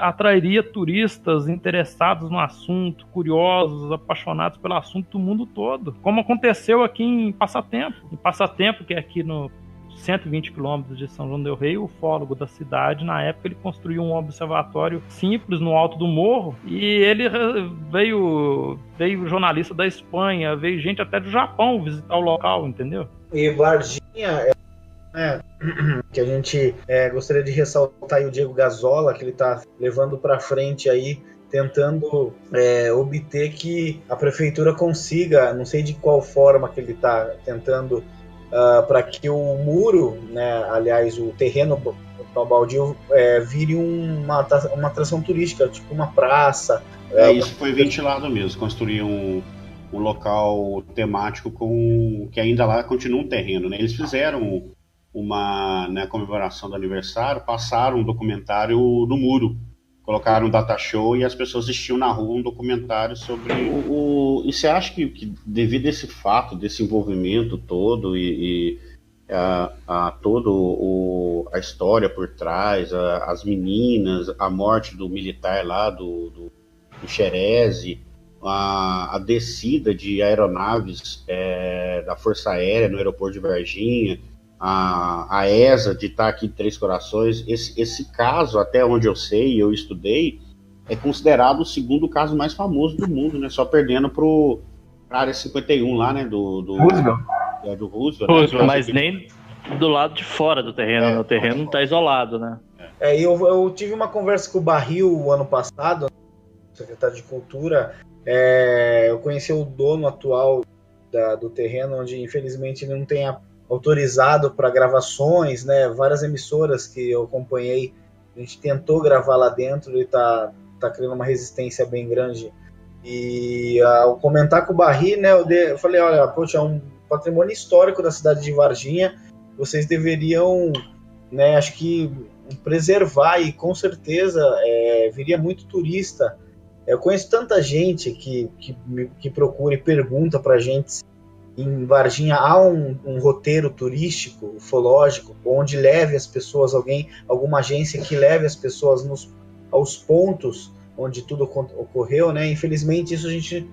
atrairia turistas interessados no assunto, curiosos, apaixonados pelo assunto do mundo todo, como aconteceu aqui em Passatempo, que é aqui no 120 quilômetros de São João del Rei. O ufólogo da cidade, na época, ele construiu um observatório simples no alto do morro, e ele veio jornalista da Espanha, veio gente até do Japão visitar o local, entendeu? E Varginha, que a gente gostaria de ressaltar aí o Diego Gazola, que ele está levando para frente aí, tentando obter que a prefeitura consiga, não sei de qual forma que ele está tentando, para que o muro, né, aliás, o terreno baldio vire uma atração turística, tipo uma praça. Isso foi ventilado mesmo, construir um local temático que ainda lá continua um terreno, né? Eles fizeram na comemoração do aniversário, passaram um documentário no muro, colocaram um data show e as pessoas assistiam na rua um documentário sobre E você acha que devido a esse fato, desse envolvimento todo e toda a história por trás, as meninas, a morte do militar lá, do Xerezi, a descida de aeronaves da Força Aérea no aeroporto de Varginha, a ESA de estar aqui em Três Corações, esse caso, até onde eu sei, eu estudei, é considerado o segundo caso mais famoso do mundo, né? Só perdendo para a Área 51 lá, né? Do Roosevelt. Do Roosevelt, né? Mas nem do lado de fora do terreno, né? O terreno está isolado, né? Eu tive uma conversa com o Barril o ano passado, secretário de Cultura. Eu conheci o dono atual do terreno, onde infelizmente ele não tem autorizado para gravações, né? Várias emissoras que eu acompanhei, a gente tentou gravar lá dentro, ele tá criando uma resistência bem grande. E ao comentar com o Barri, né, eu falei, olha, poxa, é um patrimônio histórico da cidade de Varginha, vocês deveriam, né, acho que preservar, e com certeza viria muito turista. Eu conheço tanta gente que procura e pergunta pra gente em Varginha há um roteiro turístico, ufológico, onde leve as pessoas, alguma agência que leve as pessoas aos pontos onde tudo ocorreu, né? Infelizmente isso a gente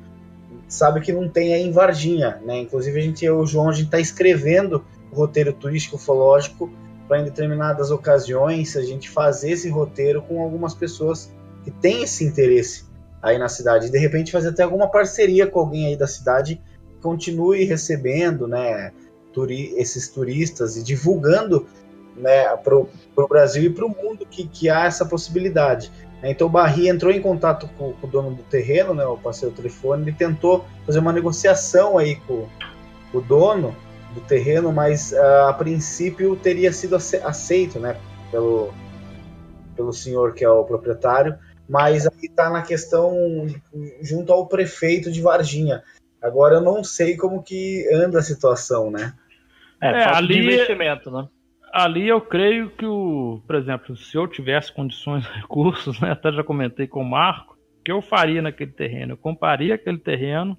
sabe que não tem aí em Varginha, né? Inclusive eu e o João, a gente está escrevendo o roteiro turístico ufológico para em determinadas ocasiões a gente fazer esse roteiro com algumas pessoas que têm esse interesse aí na cidade, e de repente fazer até alguma parceria com alguém aí da cidade, continue recebendo, né, esses turistas e divulgando, né, para o Brasil e para o mundo que há essa possibilidade. Então o Barri entrou em contato com o dono do terreno, né, eu passei o telefone, ele tentou fazer uma negociação aí com o dono do terreno, mas a princípio teria sido aceito, né, pelo senhor que é o proprietário, mas aí está na questão junto ao prefeito de Varginha. Agora eu não sei como que anda a situação, né? Falta de investimento, né? Ali eu creio que por exemplo, se eu tivesse condições, recursos, né, até já comentei com o Marco, o que eu faria naquele terreno? Eu compraria aquele terreno,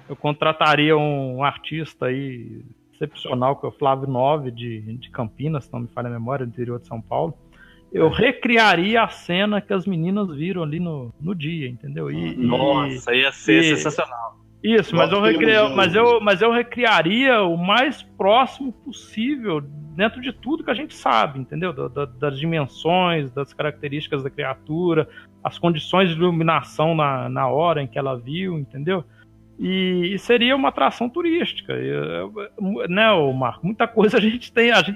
eu contrataria um artista aí excepcional, que é o Flávio Nove, de Campinas, se não me falha a memória, do interior de São Paulo. Eu recriaria a cena que as meninas viram ali no dia, entendeu? Nossa, ia ser sensacional. Isso, mas eu recriaria o mais próximo possível dentro de tudo que a gente sabe, entendeu? Das dimensões, das características da criatura, as condições de iluminação na hora em que ela viu, entendeu? E seria uma atração turística, né, Marco? Muita coisa a gente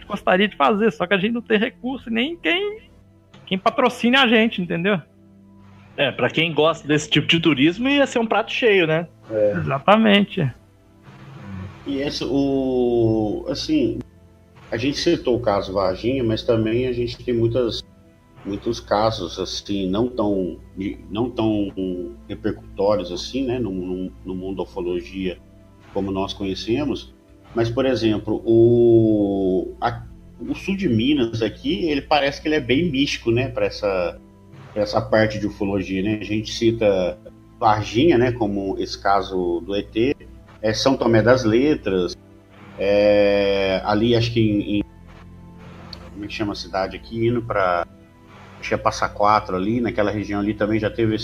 gostaria de fazer, só que a gente não tem recurso nem quem patrocine a gente, entendeu? Pra quem gosta desse tipo de turismo ia ser um prato cheio, né? Exatamente. E assim, a gente citou o caso Varginha, mas também a gente tem muitos casos assim não tão repercutórios assim, né, no mundo da ufologia como nós conhecemos. Mas, por exemplo, o sul de Minas aqui, ele parece que ele é bem místico, né, para essa parte de ufologia, né? A gente cita Varginha, né, como esse caso do ET, São Tomé das Letras, ali acho que como é que chama a cidade aqui, indo para acho que é Passa Quatro ali, naquela região ali também já teve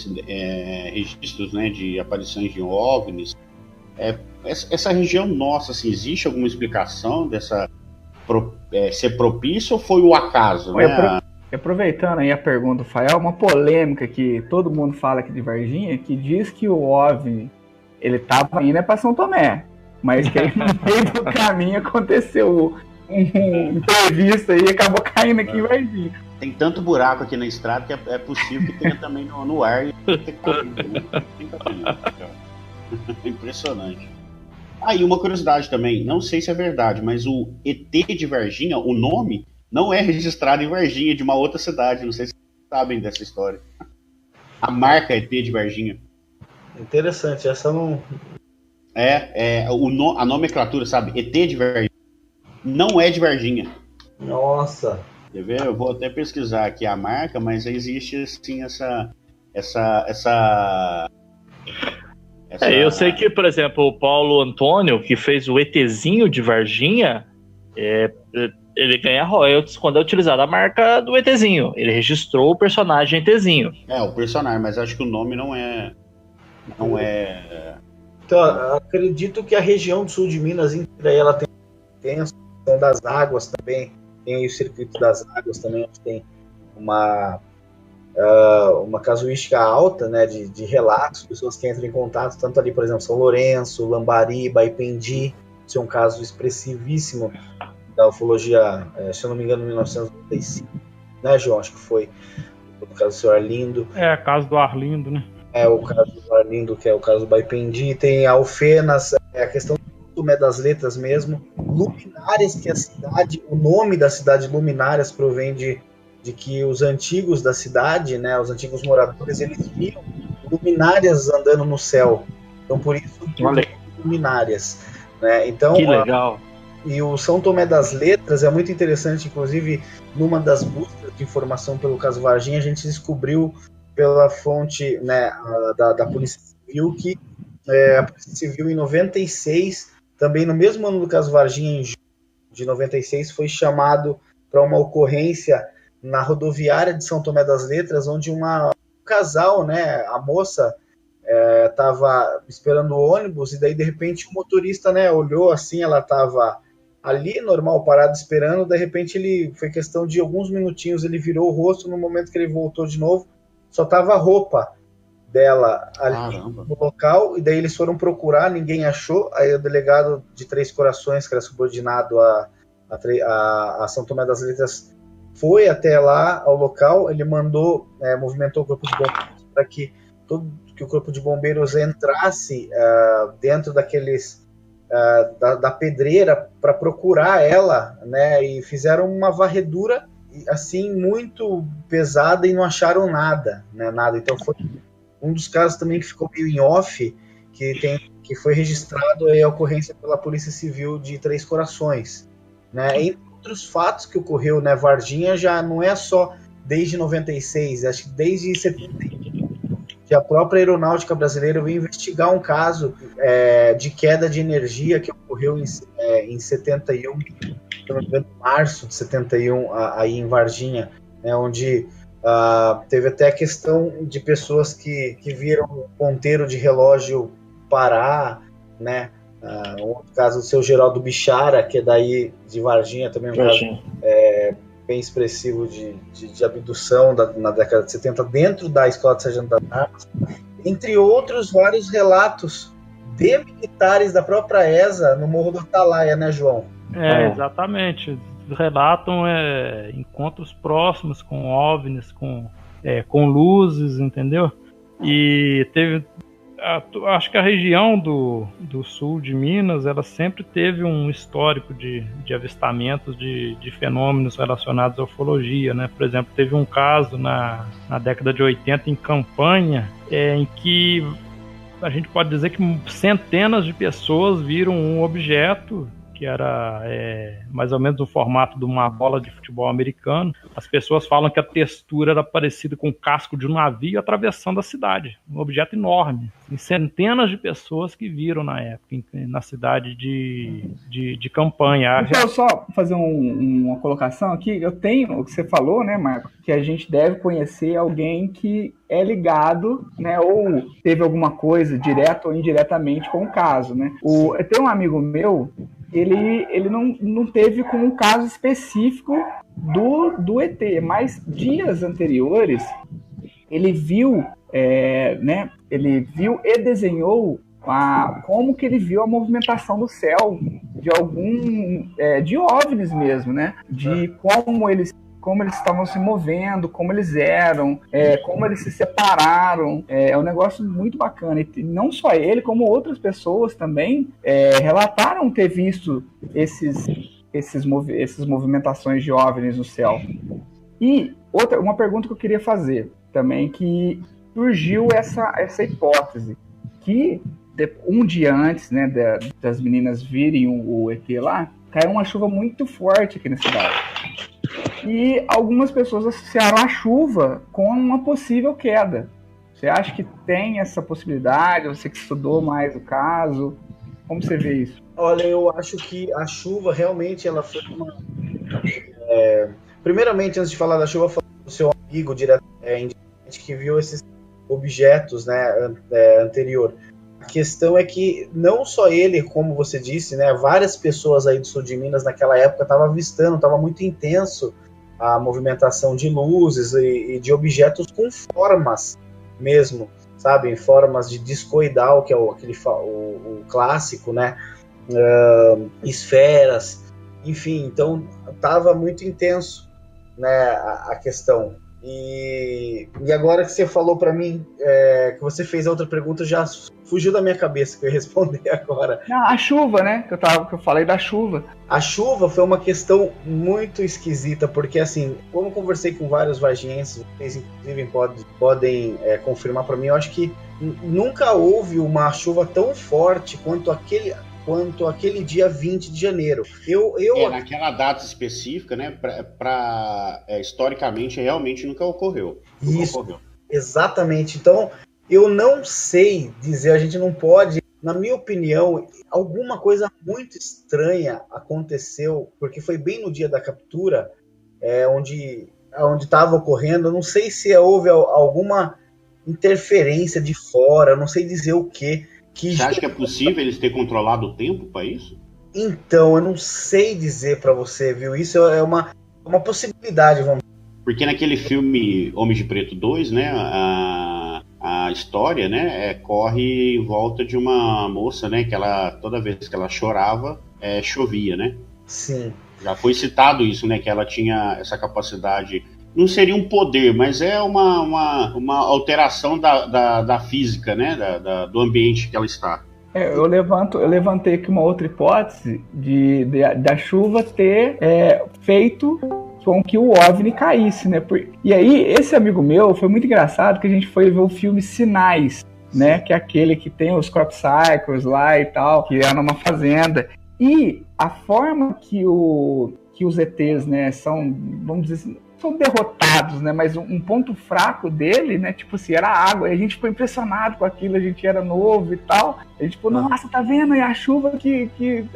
registros, né, de aparições de OVNIs. Essa região nossa, assim, existe alguma explicação dessa ser propício ou foi o acaso? Né? Aproveitando aí a pergunta do Fael, uma polêmica que todo mundo fala aqui de Varginha, que diz que o OVNI ele tava indo para São Tomé, mas que aí no meio do caminho aconteceu um imprevisto aí e acabou caindo aqui em Varginha. Tem tanto buraco aqui na estrada que é possível que tenha também no ar e ter caído, né? Impressionante. E uma curiosidade também, não sei se é verdade, mas o ET de Varginha, o nome, não é registrado em Varginha, de uma outra cidade. Não sei se vocês sabem dessa história. A marca ET de Varginha. Interessante, essa não... a nomenclatura, sabe? ET de Varginha. Não é de Varginha. Nossa. Quer ver? Eu vou até pesquisar aqui a marca, mas existe sim essa... Eu sei que, por exemplo, o Paulo Antônio, que fez o ETzinho de Varginha, ele ganha royalties quando é utilizada a marca do ETzinho. Ele registrou o personagem ETzinho. O personagem, mas acho que o nome não é... Então, acredito que a região do sul de Minas inteira ela tem a questão das águas também, tem aí o circuito das águas também, onde tem uma casuística alta, né, de relatos, pessoas que entram em contato, tanto ali, por exemplo, São Lourenço, Lambari, Baipendi, isso é um caso expressivíssimo da ufologia, se eu não me engano, em 1995, né, João? Acho que foi o caso do senhor Arlindo. O caso do Arlindo, né? O caso do Arlindo, que é o caso do Baipendi, tem a Alfenas, a questão do Tomé das Letras mesmo, Luminárias, que é a cidade, o nome da cidade Luminárias provém de que os antigos da cidade, né, os antigos moradores, eles viam luminárias andando no céu, então por isso luminárias, né? Então, que legal. E o São Tomé das Letras é muito interessante, inclusive numa das buscas de informação pelo caso Varginha, a gente descobriu pela fonte, né, da Polícia Civil que a Polícia Civil em 96, também no mesmo ano do caso Varginha, em julho de 96, foi chamado para uma ocorrência na rodoviária de São Tomé das Letras, onde um casal, né, a moça estava esperando o ônibus e daí de repente o motorista, né, olhou assim, ela estava ali normal, parado esperando, de repente ele, foi questão de alguns minutinhos, ele virou o rosto, no momento que ele voltou de novo, só estava a roupa dela ali no local, e daí eles foram procurar, ninguém achou, aí o delegado de Três Corações, que era subordinado a São Tomé das Letras, foi até lá ao local, ele movimentou o corpo de bombeiros para que o corpo de bombeiros entrasse dentro daqueles da pedreira para procurar ela, né? E fizeram uma varredura assim muito pesada e não acharam nada, né? Nada. Então foi um dos casos também que ficou meio em off, que foi registrado a ocorrência pela Polícia Civil de Três Corações, né? Entre outros fatos que ocorreu, né, Varginha já não é só desde 96, acho que desde 71, que a própria Aeronáutica Brasileira veio investigar um caso de queda de energia que ocorreu em 71, em março de 71, aí em Varginha, né, onde teve até a questão de pessoas que viram o ponteiro de relógio parar, né? Outro caso do seu Geraldo Bichara, que é daí de Varginha, também um caso bem expressivo de abdução na década de 70 dentro da Escola de Sargento das Armas, entre outros vários relatos de militares da própria ESA no Morro do Atalaia, né, João? Exatamente. Relatam encontros próximos com OVNIs, com luzes, entendeu? E teve... acho que a região do sul de Minas, ela sempre teve um histórico de avistamentos de fenômenos relacionados à ufologia, né? Por exemplo, teve um caso na década de 80 em Campanha, em que a gente pode dizer que centenas de pessoas viram um objeto que era mais ou menos o formato de uma bola de futebol americano. As pessoas falam que a textura era parecida com o casco de um navio atravessando a cidade. Um objeto enorme. E centenas de pessoas que viram na época, na cidade de Campanha. Deixa eu só fazer uma colocação aqui. Eu tenho o que você falou, né, Marco? Que a gente deve conhecer alguém que é ligado, né, ou teve alguma coisa, direta ou indiretamente, com o caso, né? Tem um amigo meu, ele não teve com um caso específico do ET, mas dias anteriores ele viu, né? Ele viu e desenhou como que ele viu a movimentação do céu de OVNIs mesmo, né? De como eles estavam se movendo, como eles eram, como eles se separaram. É um negócio muito bacana. E não só ele, como outras pessoas também relataram ter visto essas movimentações de OVNIs no céu. E uma pergunta que eu queria fazer também, que surgiu essa hipótese, que um dia antes, né, das meninas virem o ET lá, caiu uma chuva muito forte aqui na cidade. E algumas pessoas associaram a chuva com uma possível queda. Você acha que tem essa possibilidade? Você que estudou mais o caso, como você vê isso? Olha, eu acho que a chuva realmente ela foi uma... Primeiramente, antes de falar da chuva, falar do seu amigo diretamente que viu esses objetos, né, anterior. A questão é que não só ele, como você disse, né, várias pessoas aí do sul de Minas naquela época estavam avistando, estava muito intenso a movimentação de luzes e de objetos com formas mesmo, sabe, em formas de discoidal, que é o clássico, né, esferas, enfim, então estava muito intenso, né, a questão. E agora que você falou para mim, que você fez a outra pergunta, já fugiu da minha cabeça que eu ia responder agora. A chuva, né? Que eu falei da chuva. A chuva foi uma questão muito esquisita, porque assim, como eu conversei com vários vargienses, vocês inclusive podem confirmar para mim, eu acho que nunca houve uma chuva tão forte quanto aquele dia 20 de janeiro. Naquela data específica, né, historicamente, realmente nunca ocorreu. Isso, exatamente. Então, eu não sei dizer, a gente não pode, na minha opinião, alguma coisa muito estranha aconteceu, porque foi bem no dia da captura, onde estava ocorrendo, eu não sei se houve alguma interferência de fora, eu não sei dizer o quê. Você acha que é possível eles terem controlado o tempo para isso? Então, eu não sei dizer para você, viu? Isso é uma possibilidade, vamos dizer. Porque naquele filme Homens de Preto 2, né, a história, né, corre em volta de uma moça, né, que toda vez que ela chorava, chovia, né? Sim. Já foi citado isso, né, que ela tinha essa capacidade. Não seria um poder, mas é uma alteração da física, né, do ambiente que ela está. Eu levantei aqui uma outra hipótese da chuva ter feito com que o OVNI caísse, né? E aí, esse amigo meu, foi muito engraçado que a gente foi ver o filme Sinais, né? Que é aquele que tem os crop cycles lá e tal, que é numa fazenda. E a forma que os ETs, né, são, vamos dizer assim, são derrotados, né? Mas um ponto fraco dele, né? Tipo assim, era a água. E a gente ficou impressionado com aquilo, a gente era novo e tal. A gente falou, nossa, tá vendo? E a chuva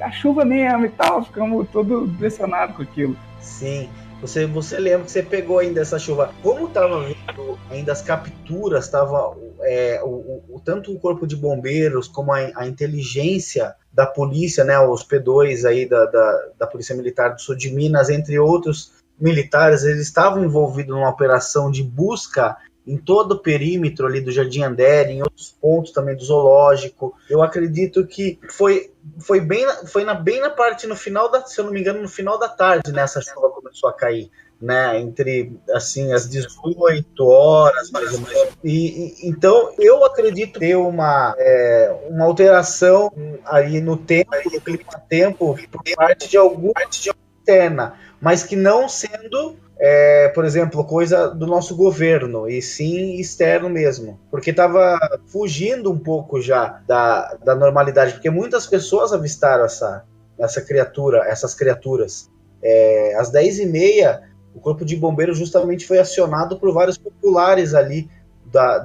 a chuva mesmo e tal. Ficamos todos impressionados com aquilo. Sim. Você lembra que você pegou ainda essa chuva. Como tava vendo ainda as capturas, tava tanto o corpo de bombeiros como a inteligência da polícia, né? Os P2 aí da Polícia Militar do Sul de Minas, entre outros militares, eles estavam envolvidos numa operação de busca em todo o perímetro ali do Jardim Andere, em outros pontos também do zoológico. Eu acredito que foi bem na parte, no final da, se eu não me engano, no final da tarde, né, essa chuva começou a cair, né, entre, assim, as 18 horas, mais ou menos. Então, eu acredito ter uma alteração aí no tempo, no clima-tempo, por parte de alguma externa, mas que não sendo... por exemplo, coisa do nosso governo, e sim externo mesmo, porque estava fugindo um pouco já da normalidade, porque muitas pessoas avistaram essas criaturas. Às 10h30, o Corpo de Bombeiros justamente foi acionado por vários populares ali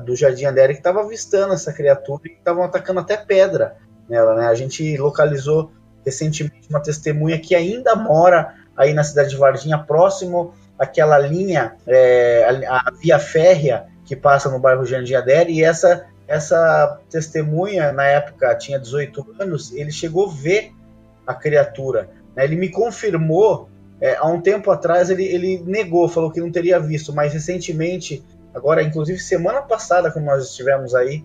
do Jardim Andere que estavam avistando essa criatura e estavam atacando até pedra nela, né? A gente localizou recentemente uma testemunha que ainda mora aí na cidade de Varginha, próximo aquela linha, a via férrea que passa no bairro Jardim Andere, e essa testemunha, na época, tinha 18 anos, ele chegou a ver a criatura, né? Ele me confirmou, há um tempo atrás, ele negou, falou que não teria visto, mas recentemente, agora, inclusive semana passada, quando nós estivemos aí,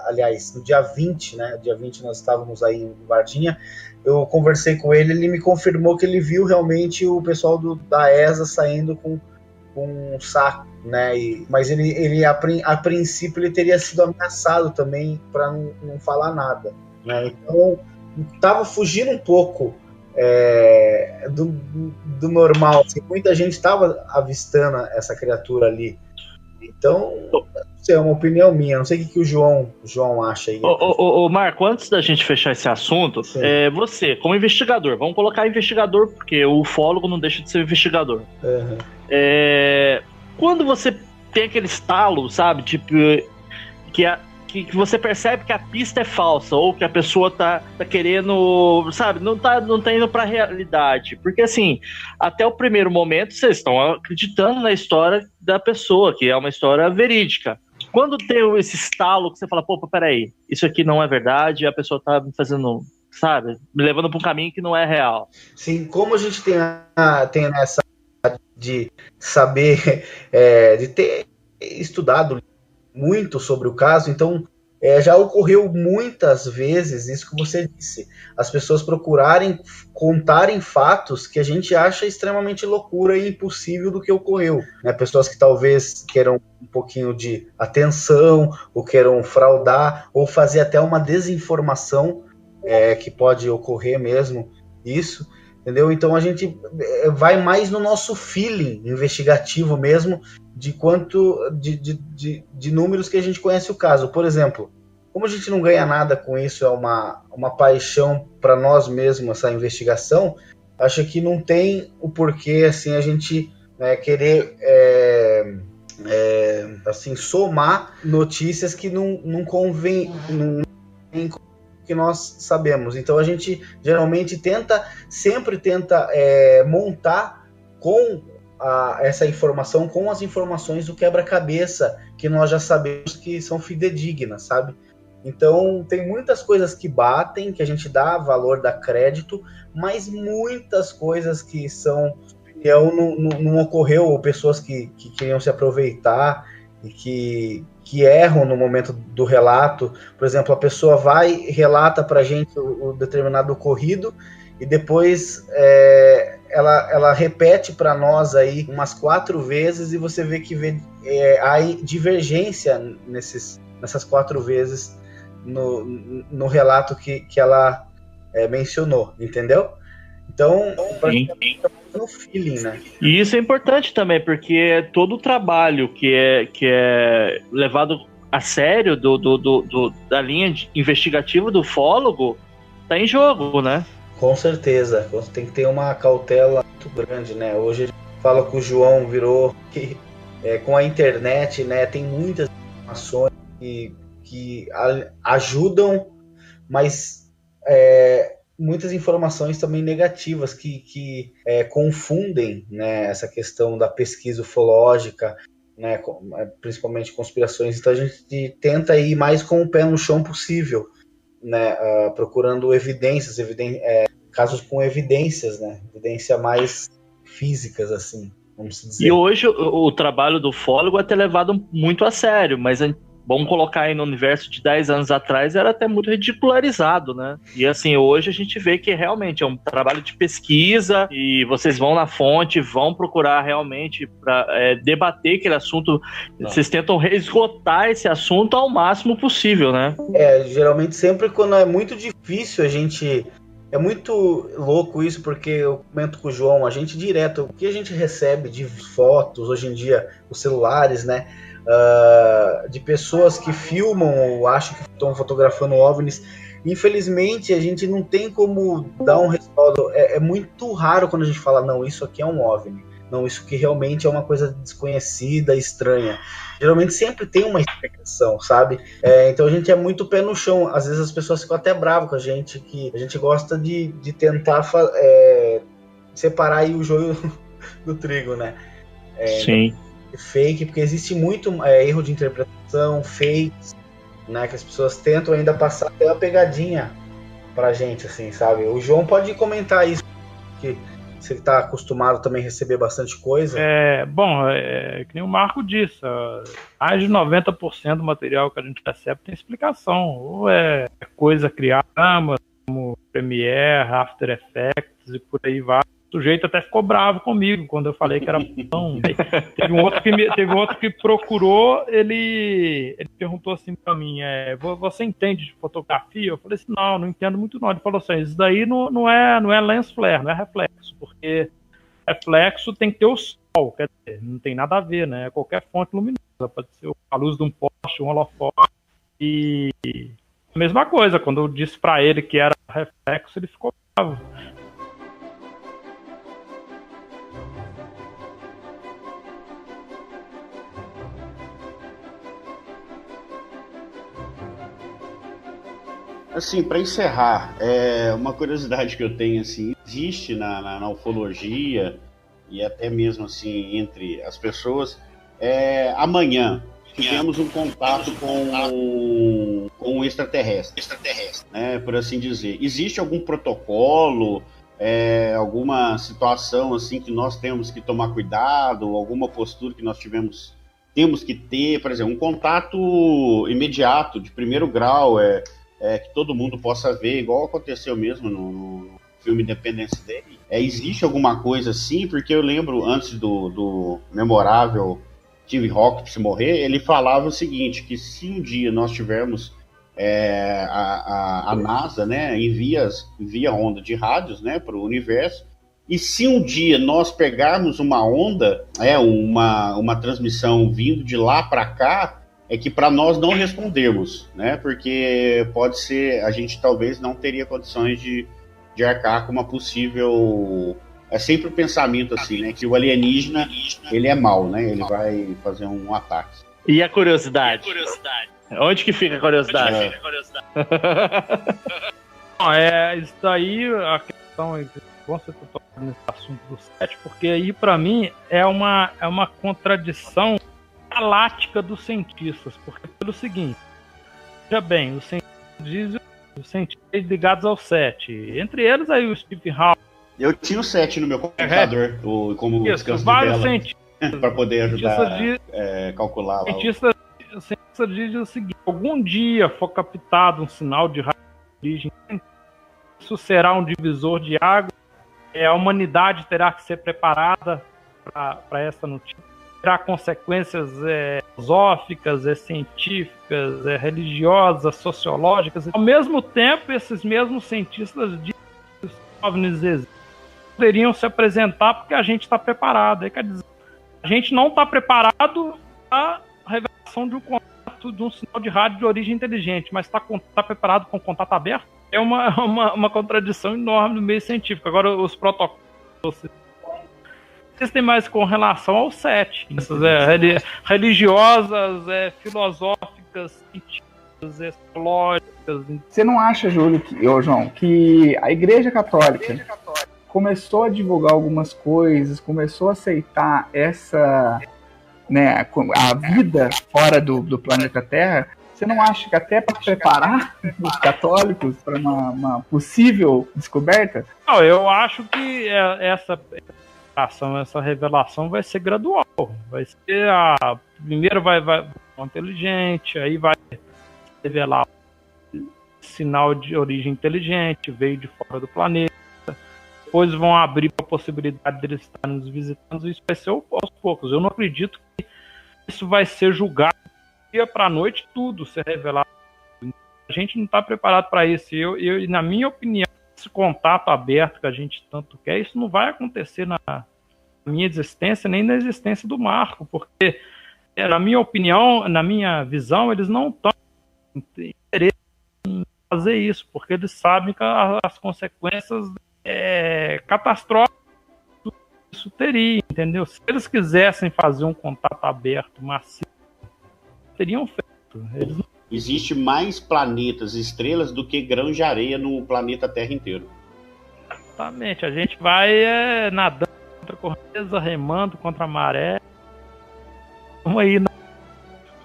aliás, no dia 20, né? Dia 20 nós estávamos aí em Varginha, eu conversei com ele me confirmou que ele viu realmente o pessoal da ESA saindo com um saco, né? Mas ele a princípio ele teria sido ameaçado também para não falar nada, né? Então estava fugindo um pouco do normal, assim, muita gente estava avistando essa criatura ali. Então, isso é uma opinião minha, não sei o que o João acha aí. Ô, Marco, antes da gente fechar esse assunto, você, como investigador, vamos colocar investigador, porque o ufólogo não deixa de ser investigador. Uhum. Quando você tem aquele estalo, sabe, tipo, que você percebe que a pista é falsa, ou que a pessoa tá querendo, sabe, não tá indo pra realidade. Porque, assim, até o primeiro momento, vocês estão acreditando na história da pessoa, que é uma história verídica. Quando tem esse estalo que você fala, pô, peraí, isso aqui não é verdade, a pessoa tá me fazendo, sabe, me levando pra um caminho que não é real. Sim, como a gente tem essa de saber, de ter estudado muito sobre o caso, então já ocorreu muitas vezes isso que você disse, as pessoas contarem fatos que a gente acha extremamente loucura e impossível do que ocorreu, né? Pessoas que talvez queiram um pouquinho de atenção, ou queiram fraudar, ou fazer até uma desinformação, que pode ocorrer mesmo isso, entendeu? Então a gente vai mais no nosso feeling investigativo mesmo, de quanto de números que a gente conhece o caso. Por exemplo, como a gente não ganha nada com isso, é uma paixão para nós mesmos essa investigação, acho que não tem o porquê assim, a gente querer assim, somar notícias que não convém, que nós sabemos. Então a gente geralmente sempre tenta montar com essa informação com as informações do quebra-cabeça que nós já sabemos que são fidedignas, sabe? Então tem muitas coisas que batem, que a gente dá valor, dá crédito, mas muitas coisas que são não ocorreu, ou pessoas que queriam se aproveitar e que erram no momento do relato. Por exemplo, a pessoa relata pra gente o determinado ocorrido e depois ela repete para nós aí umas 4 vezes, e você vê que há divergência nessas 4 vezes no relato que ela mencionou, entendeu? Então, no feeling, né? E isso é importante também, porque todo o trabalho que é levado a sério da linha investigativa do ufólogo tá em jogo, né? Com certeza, tem que ter uma cautela muito grande, né? Hoje a gente fala que o João virou que com a internet, né? Tem muitas informações que ajudam, mas muitas informações também negativas que confundem, né, essa questão da pesquisa ufológica, né, principalmente conspirações. Então a gente tenta ir mais com o pé no chão possível, né, procurando casos com evidências, né, evidência mais físicas, assim, vamos dizer. E hoje o trabalho do ufólogo é ter levado muito a sério, mas vamos colocar aí no universo de 10 anos atrás, era até muito ridicularizado, né? E assim, hoje a gente vê que realmente é um trabalho de pesquisa e vocês vão na fonte, vão procurar realmente para debater aquele assunto, vocês tentam esgotar esse assunto ao máximo possível, né? Geralmente sempre quando é muito difícil a gente... É muito louco isso, porque eu comento com o João, a gente direto, o que a gente recebe de fotos, hoje em dia, os celulares, né? De pessoas que filmam ou acham que estão fotografando OVNIs. Infelizmente, a gente não tem como dar um respaldo. É muito raro quando a gente fala, não, isso aqui é um OVNI. Não, isso aqui realmente é uma coisa desconhecida, estranha. Geralmente sempre tem uma explicação, sabe? Então a gente é muito pé no chão. Às vezes as pessoas ficam até bravas com a gente, que a gente gosta de tentar separar aí o joio do trigo, né? Sim. Fake, porque existe muito erro de interpretação, fakes, né? Que as pessoas tentam ainda passar até uma pegadinha pra gente, assim, sabe? O João pode comentar isso, que você está acostumado também a receber bastante coisa. Que nem o Marco disse, mais de 90% do material que a gente recebe tem explicação. Ou é coisa criada, como Premiere, After Effects e por aí vai. O sujeito até ficou bravo comigo quando eu falei que era bom. Teve um outro que procurou, ele perguntou assim pra mim, você entende de fotografia? Eu falei assim, não entendo muito não. Ele falou assim, isso daí não é lens flare, não é reflexo, porque reflexo tem que ter o sol, quer dizer, não tem nada a ver, né? É qualquer fonte luminosa, pode ser a luz de um poste, um holofote. E a mesma coisa, quando eu disse pra ele que era reflexo, ele ficou bravo. Assim, para encerrar, uma curiosidade que eu tenho, assim, existe na ufologia e até mesmo assim entre as pessoas, amanhã tivemos um contato com um extraterrestre, né, por assim dizer. Existe algum protocolo, alguma situação assim que nós temos que tomar cuidado, alguma postura que nós temos que ter, por exemplo, um contato imediato, de primeiro grau, que todo mundo possa ver, igual aconteceu mesmo no filme Independence Day. Existe alguma coisa assim? Porque eu lembro, antes do memorável Steve Hawkins morrer, ele falava o seguinte, que se um dia nós tivermos a NASA, né, envia onda de rádios, né, para o universo, e se um dia nós pegarmos uma onda, uma transmissão vindo de lá para cá, é que para nós não respondermos, né? Porque pode ser, a gente talvez não teria condições de arcar com uma possível... É sempre o pensamento assim, né? Que o alienígena, ele é mau, né? Ele vai fazer um ataque. E a curiosidade? Onde que fica a curiosidade? Isso daí, a questão é que você está tocando nesse assunto do set, porque aí para mim é uma contradição galáctica dos cientistas, porque pelo seguinte, veja bem, os cientistas ligados ao SET, entre eles aí o Steve Hawking. Eu tinha o SET no meu computador, como descanso de tela, para poder ajudar a calcular. Cientistas dizem o seguinte, algum dia for captado um sinal de origem, isso será um divisor de água, a humanidade terá que ser preparada para essa notícia. Terá consequências filosóficas, científicas, religiosas, sociológicas. Ao mesmo tempo, esses mesmos cientistas dizem que os OVNIs poderiam se apresentar porque a gente está preparado. Quer dizer, a gente não está preparado para a revelação de um contato, de um sinal de rádio de origem inteligente, mas está preparado com o contato aberto? É uma contradição enorme no meio científico. Agora, os protocolos existem mais com relação ao SET. Religiosas, filosóficas, científicas, psicológicas. Você não acha, Júlio, João, que a Igreja Católica começou a divulgar algumas coisas, começou a aceitar essa, né, a vida fora do planeta Terra? Você não acha que até para preparar os católicos para uma possível descoberta? Não, eu acho que essa revelação vai ser gradual. Vai ser primeiro vai inteligente, aí vai revelar sinal de origem inteligente, veio de fora do planeta. Depois vão abrir a possibilidade deles estarem nos visitando. Isso vai ser aos poucos. Eu não acredito que isso vai ser julgado dia para a noite, tudo ser revelado. A gente não está preparado para isso. Eu, na minha opinião, esse contato aberto que a gente tanto quer, isso não vai acontecer na minha existência, nem na existência do Marco, porque, na minha opinião, na minha visão, eles não estão interessados em fazer isso, porque eles sabem que as consequências catastróficas isso teria, entendeu? Se eles quisessem fazer um contato aberto, massivo, teriam feito. Eles não... Existe mais planetas e estrelas do que grãos de areia no planeta Terra inteiro. Exatamente. A gente vai nadando contra a correnteza, remando contra a maré. Vamos aí.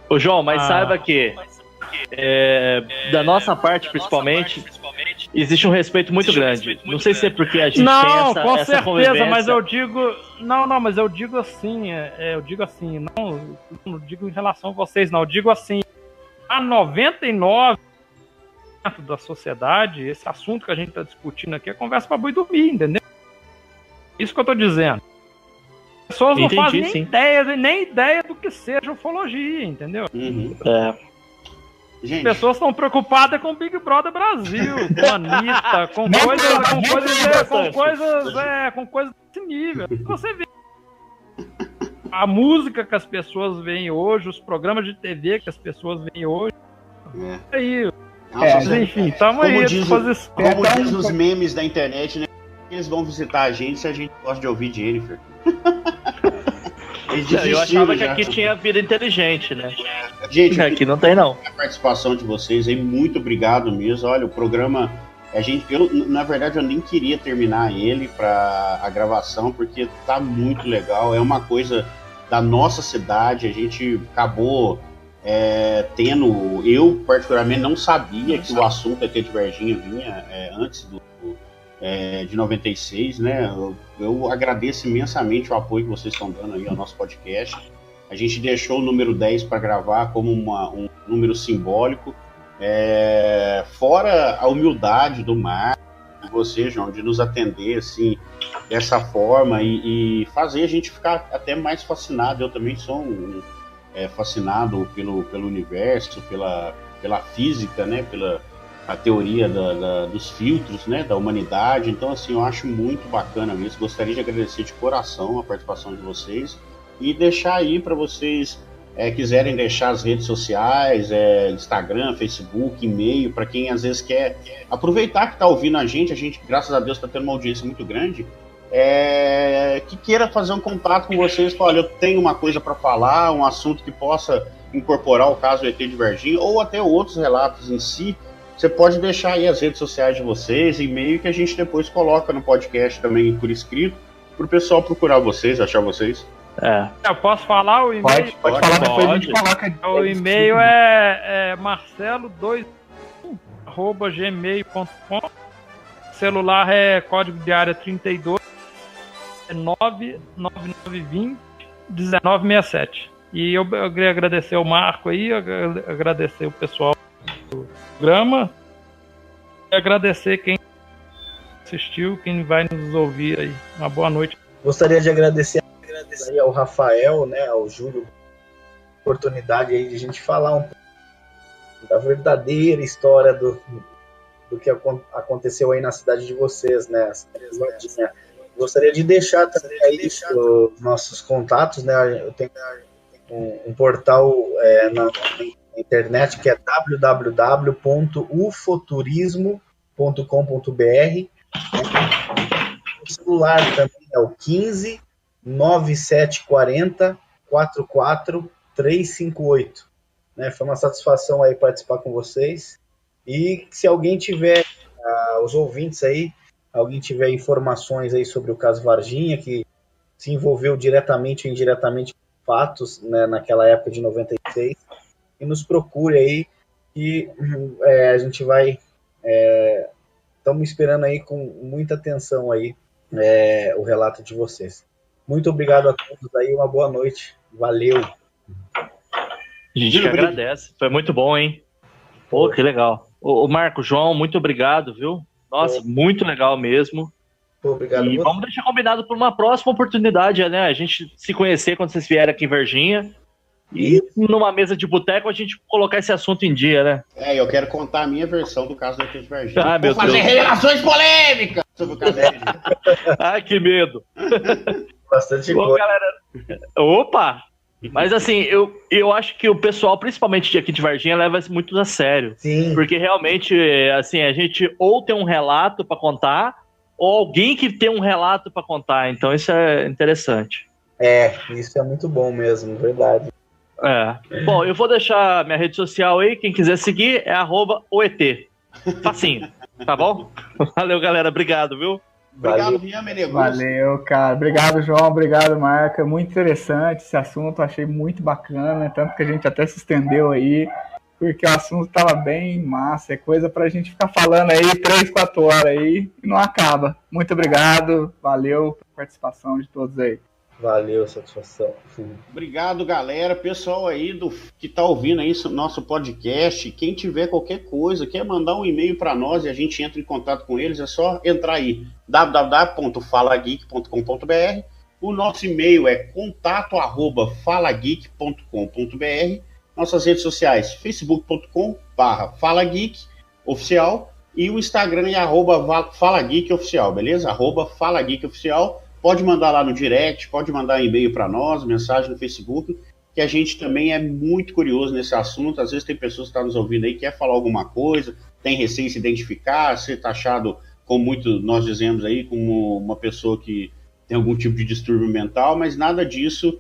Ô, João, mas saiba que da nossa parte, principalmente, existe um respeito muito grande. Não sei se é porque a gente tem com essa certeza, convivência. mas eu digo... mas eu digo assim, não digo em relação a vocês, não. Eu digo assim, a 99% da sociedade, esse assunto que a gente está discutindo aqui é conversa para boi dormir, entendeu? Isso que eu estou dizendo. As pessoas não fazem nem ideia do que seja ufologia, entendeu? Uhum. As pessoas estão preocupadas com o Big Brother Brasil, com a Anitta, com coisas desse nível. Você vê a música que as pessoas veem hoje, os programas de TV que as pessoas veem hoje. Aí, enfim, estamos aí à disposição. Como diz os memes da internet, né? Eles vão visitar a gente se a gente gosta de ouvir Jennifer. Eu achava que aqui tinha vida inteligente, né? Gente, aqui não tem, não. A participação de vocês aí, muito obrigado mesmo. Olha, o programa, na verdade, eu nem queria terminar ele para a gravação, porque tá muito legal. É uma coisa da nossa cidade. A gente acabou tendo. Eu, particularmente, não sabia que o assunto ET de Varginha vinha antes de 96, né? Eu agradeço imensamente o apoio que vocês estão dando aí ao nosso podcast. A gente deixou o número 10 para gravar como um número simbólico. Fora a humildade do Marco, de você, João, de nos atender assim, dessa forma e fazer a gente ficar até mais fascinado. Eu também sou fascinado pelo universo, pela física, né? Pela a teoria dos filtros, né, da humanidade. Então, assim, eu acho muito bacana isso. Gostaria de agradecer de coração a participação de vocês e deixar aí para vocês quiserem deixar as redes sociais, Instagram, Facebook, e-mail, para quem às vezes quer aproveitar que está ouvindo a gente, graças a Deus, está tendo uma audiência muito grande, que queira fazer um contato com vocês, olha, eu tenho uma coisa para falar, um assunto que possa incorporar o caso ET de Varginha ou até outros relatos em si. Você pode deixar aí as redes sociais de vocês, e-mail, que a gente depois coloca no podcast também por escrito, para o pessoal procurar vocês, achar vocês. Eu posso falar o e-mail? Pode falar, depois a gente coloca. O e-mail é marcelo2@gmail.com. Celular é código de área 32 99920 1967. E eu queria agradecer ao Marco aí, agradecer o pessoal do programa e agradecer quem assistiu, quem vai nos ouvir aí. Uma boa noite. Gostaria de agradecer aí ao Rafael, né, ao Júlio, a oportunidade aí de a gente falar um pouco da verdadeira história do que aconteceu aí na cidade de vocês, né? Gostaria de deixar também aí os nossos contatos, né? Eu tenho um portal na internet que é www.ufoturismo.com.br. O celular também é o 15 9740 44358. Né? Foi uma satisfação aí participar com vocês. E se alguém tiver, os ouvintes aí, alguém tiver informações aí sobre o caso Varginha, que se envolveu diretamente ou indiretamente com fatos, né, naquela época de 96, e nos procure aí, que a gente vai... Estamos esperando aí com muita atenção aí o relato de vocês. Muito obrigado a todos aí, uma boa noite. Valeu. A gente que agradece. Foi muito bom, hein? Pô, que legal. Ô, Marco, João, muito obrigado, viu? Nossa, muito legal mesmo. Pô, obrigado. E vamos deixar combinado para uma próxima oportunidade, né? A gente se conhecer quando vocês vierem aqui em Varginha. E numa mesa de boteco a gente colocar esse assunto em dia, né? Eu quero contar a minha versão do caso da Tia de Varginha. Ah, meu Vou fazer Deus. revelações polêmicas sobre o caso da Tia. Ai, que medo. Bastante Bom, coisa. galera. Opa! Mas assim, eu acho que o pessoal, principalmente de aqui de Varginha, leva isso muito a sério. Sim. Porque realmente, assim, a gente ou tem um relato para contar, ou alguém que tem um relato para contar. Então isso é interessante. Isso é muito bom mesmo, verdade. Bom, eu vou deixar minha rede social aí, quem quiser seguir é @oet. Facinho, tá bom? Valeu, galera, obrigado, viu? Obrigado, Rian Menegoso. Valeu, cara. Obrigado, João. Obrigado, Marca. Muito interessante esse assunto. Achei muito bacana. Tanto que a gente até se estendeu aí, porque o assunto estava bem massa. É coisa pra gente ficar falando aí 3, 4 horas aí e não acaba. Muito obrigado. Valeu pela participação de todos aí. Valeu, satisfação. Obrigado, galera. Pessoal aí que tá ouvindo aí nosso podcast, quem tiver qualquer coisa, quer mandar um e-mail para nós e a gente entra em contato com eles, é só entrar aí, www.falageek.com.br. O nosso e-mail é contato@falageek.com.br. Nossas redes sociais, facebook.com/falageekoficial e o Instagram é @falageekoficial, beleza? @falageekoficial. Pode mandar lá no direct, pode mandar e-mail para nós, mensagem no Facebook, que a gente também é muito curioso nesse assunto. Às vezes tem pessoas que estão nos ouvindo aí que quer falar alguma coisa, tem receio de se identificar, ser taxado, como muito nós dizemos aí, como uma pessoa que tem algum tipo de distúrbio mental, mas nada disso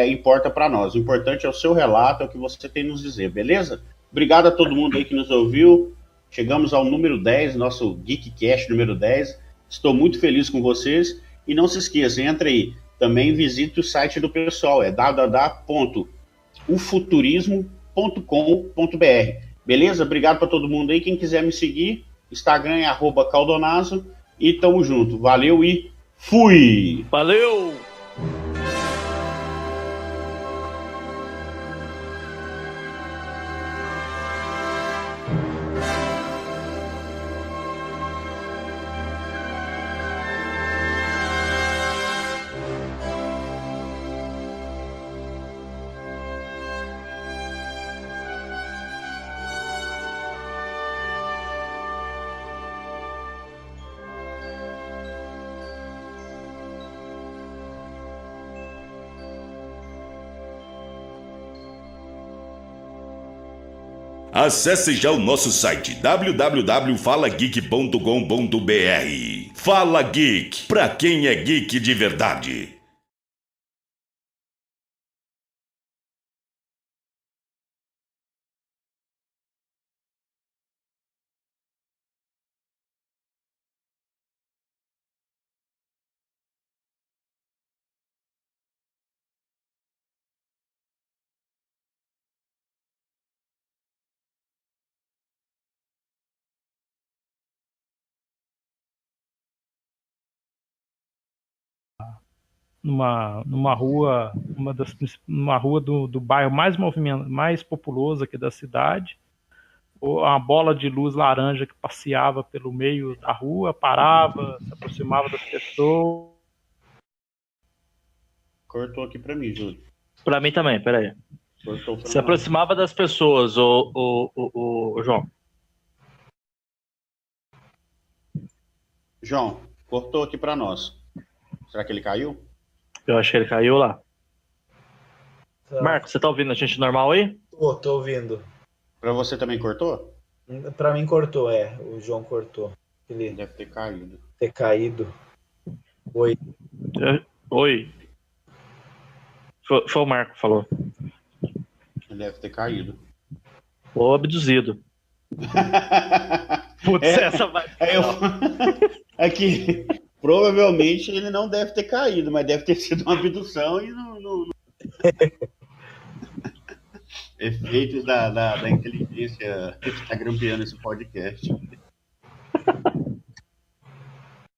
importa para nós. O importante é o seu relato, é o que você tem a nos dizer, beleza? Obrigado a todo mundo aí que nos ouviu. Chegamos ao número 10, nosso GeekCast número 10. Estou muito feliz com vocês. E não se esqueça, entra aí. Também visite o site do pessoal, é www.ufuturismo.com.br. Beleza? Obrigado para todo mundo aí. Quem quiser me seguir, Instagram é @caldonazo. E tamo junto. Valeu e fui! Valeu! Acesse já o nosso site www.falageek.com.br. Fala Geek, pra quem é geek de verdade. Numa rua, numa rua do bairro mais populoso aqui da cidade, uma bola de luz laranja que passeava pelo meio da rua, parava, se aproximava das pessoas. Cortou aqui pra mim, Júlio. Pra mim também, peraí. Cortou pra Se aproximava das pessoas, o João. João, cortou aqui pra nós. Será que ele caiu? Eu acho que ele caiu lá. Tá. Marco, você tá ouvindo a gente normal aí? Tô ouvindo. Pra você também cortou? Pra mim cortou, o João cortou. Ele Deve ter caído. ter caído. Oi. Oi. Foi o Marco que falou. Ele deve ter caído. Ou abduzido. Putz, essa vai. É que provavelmente ele não deve ter caído, mas deve ter sido uma abdução e não... Efeitos da inteligência que está grampeando esse podcast.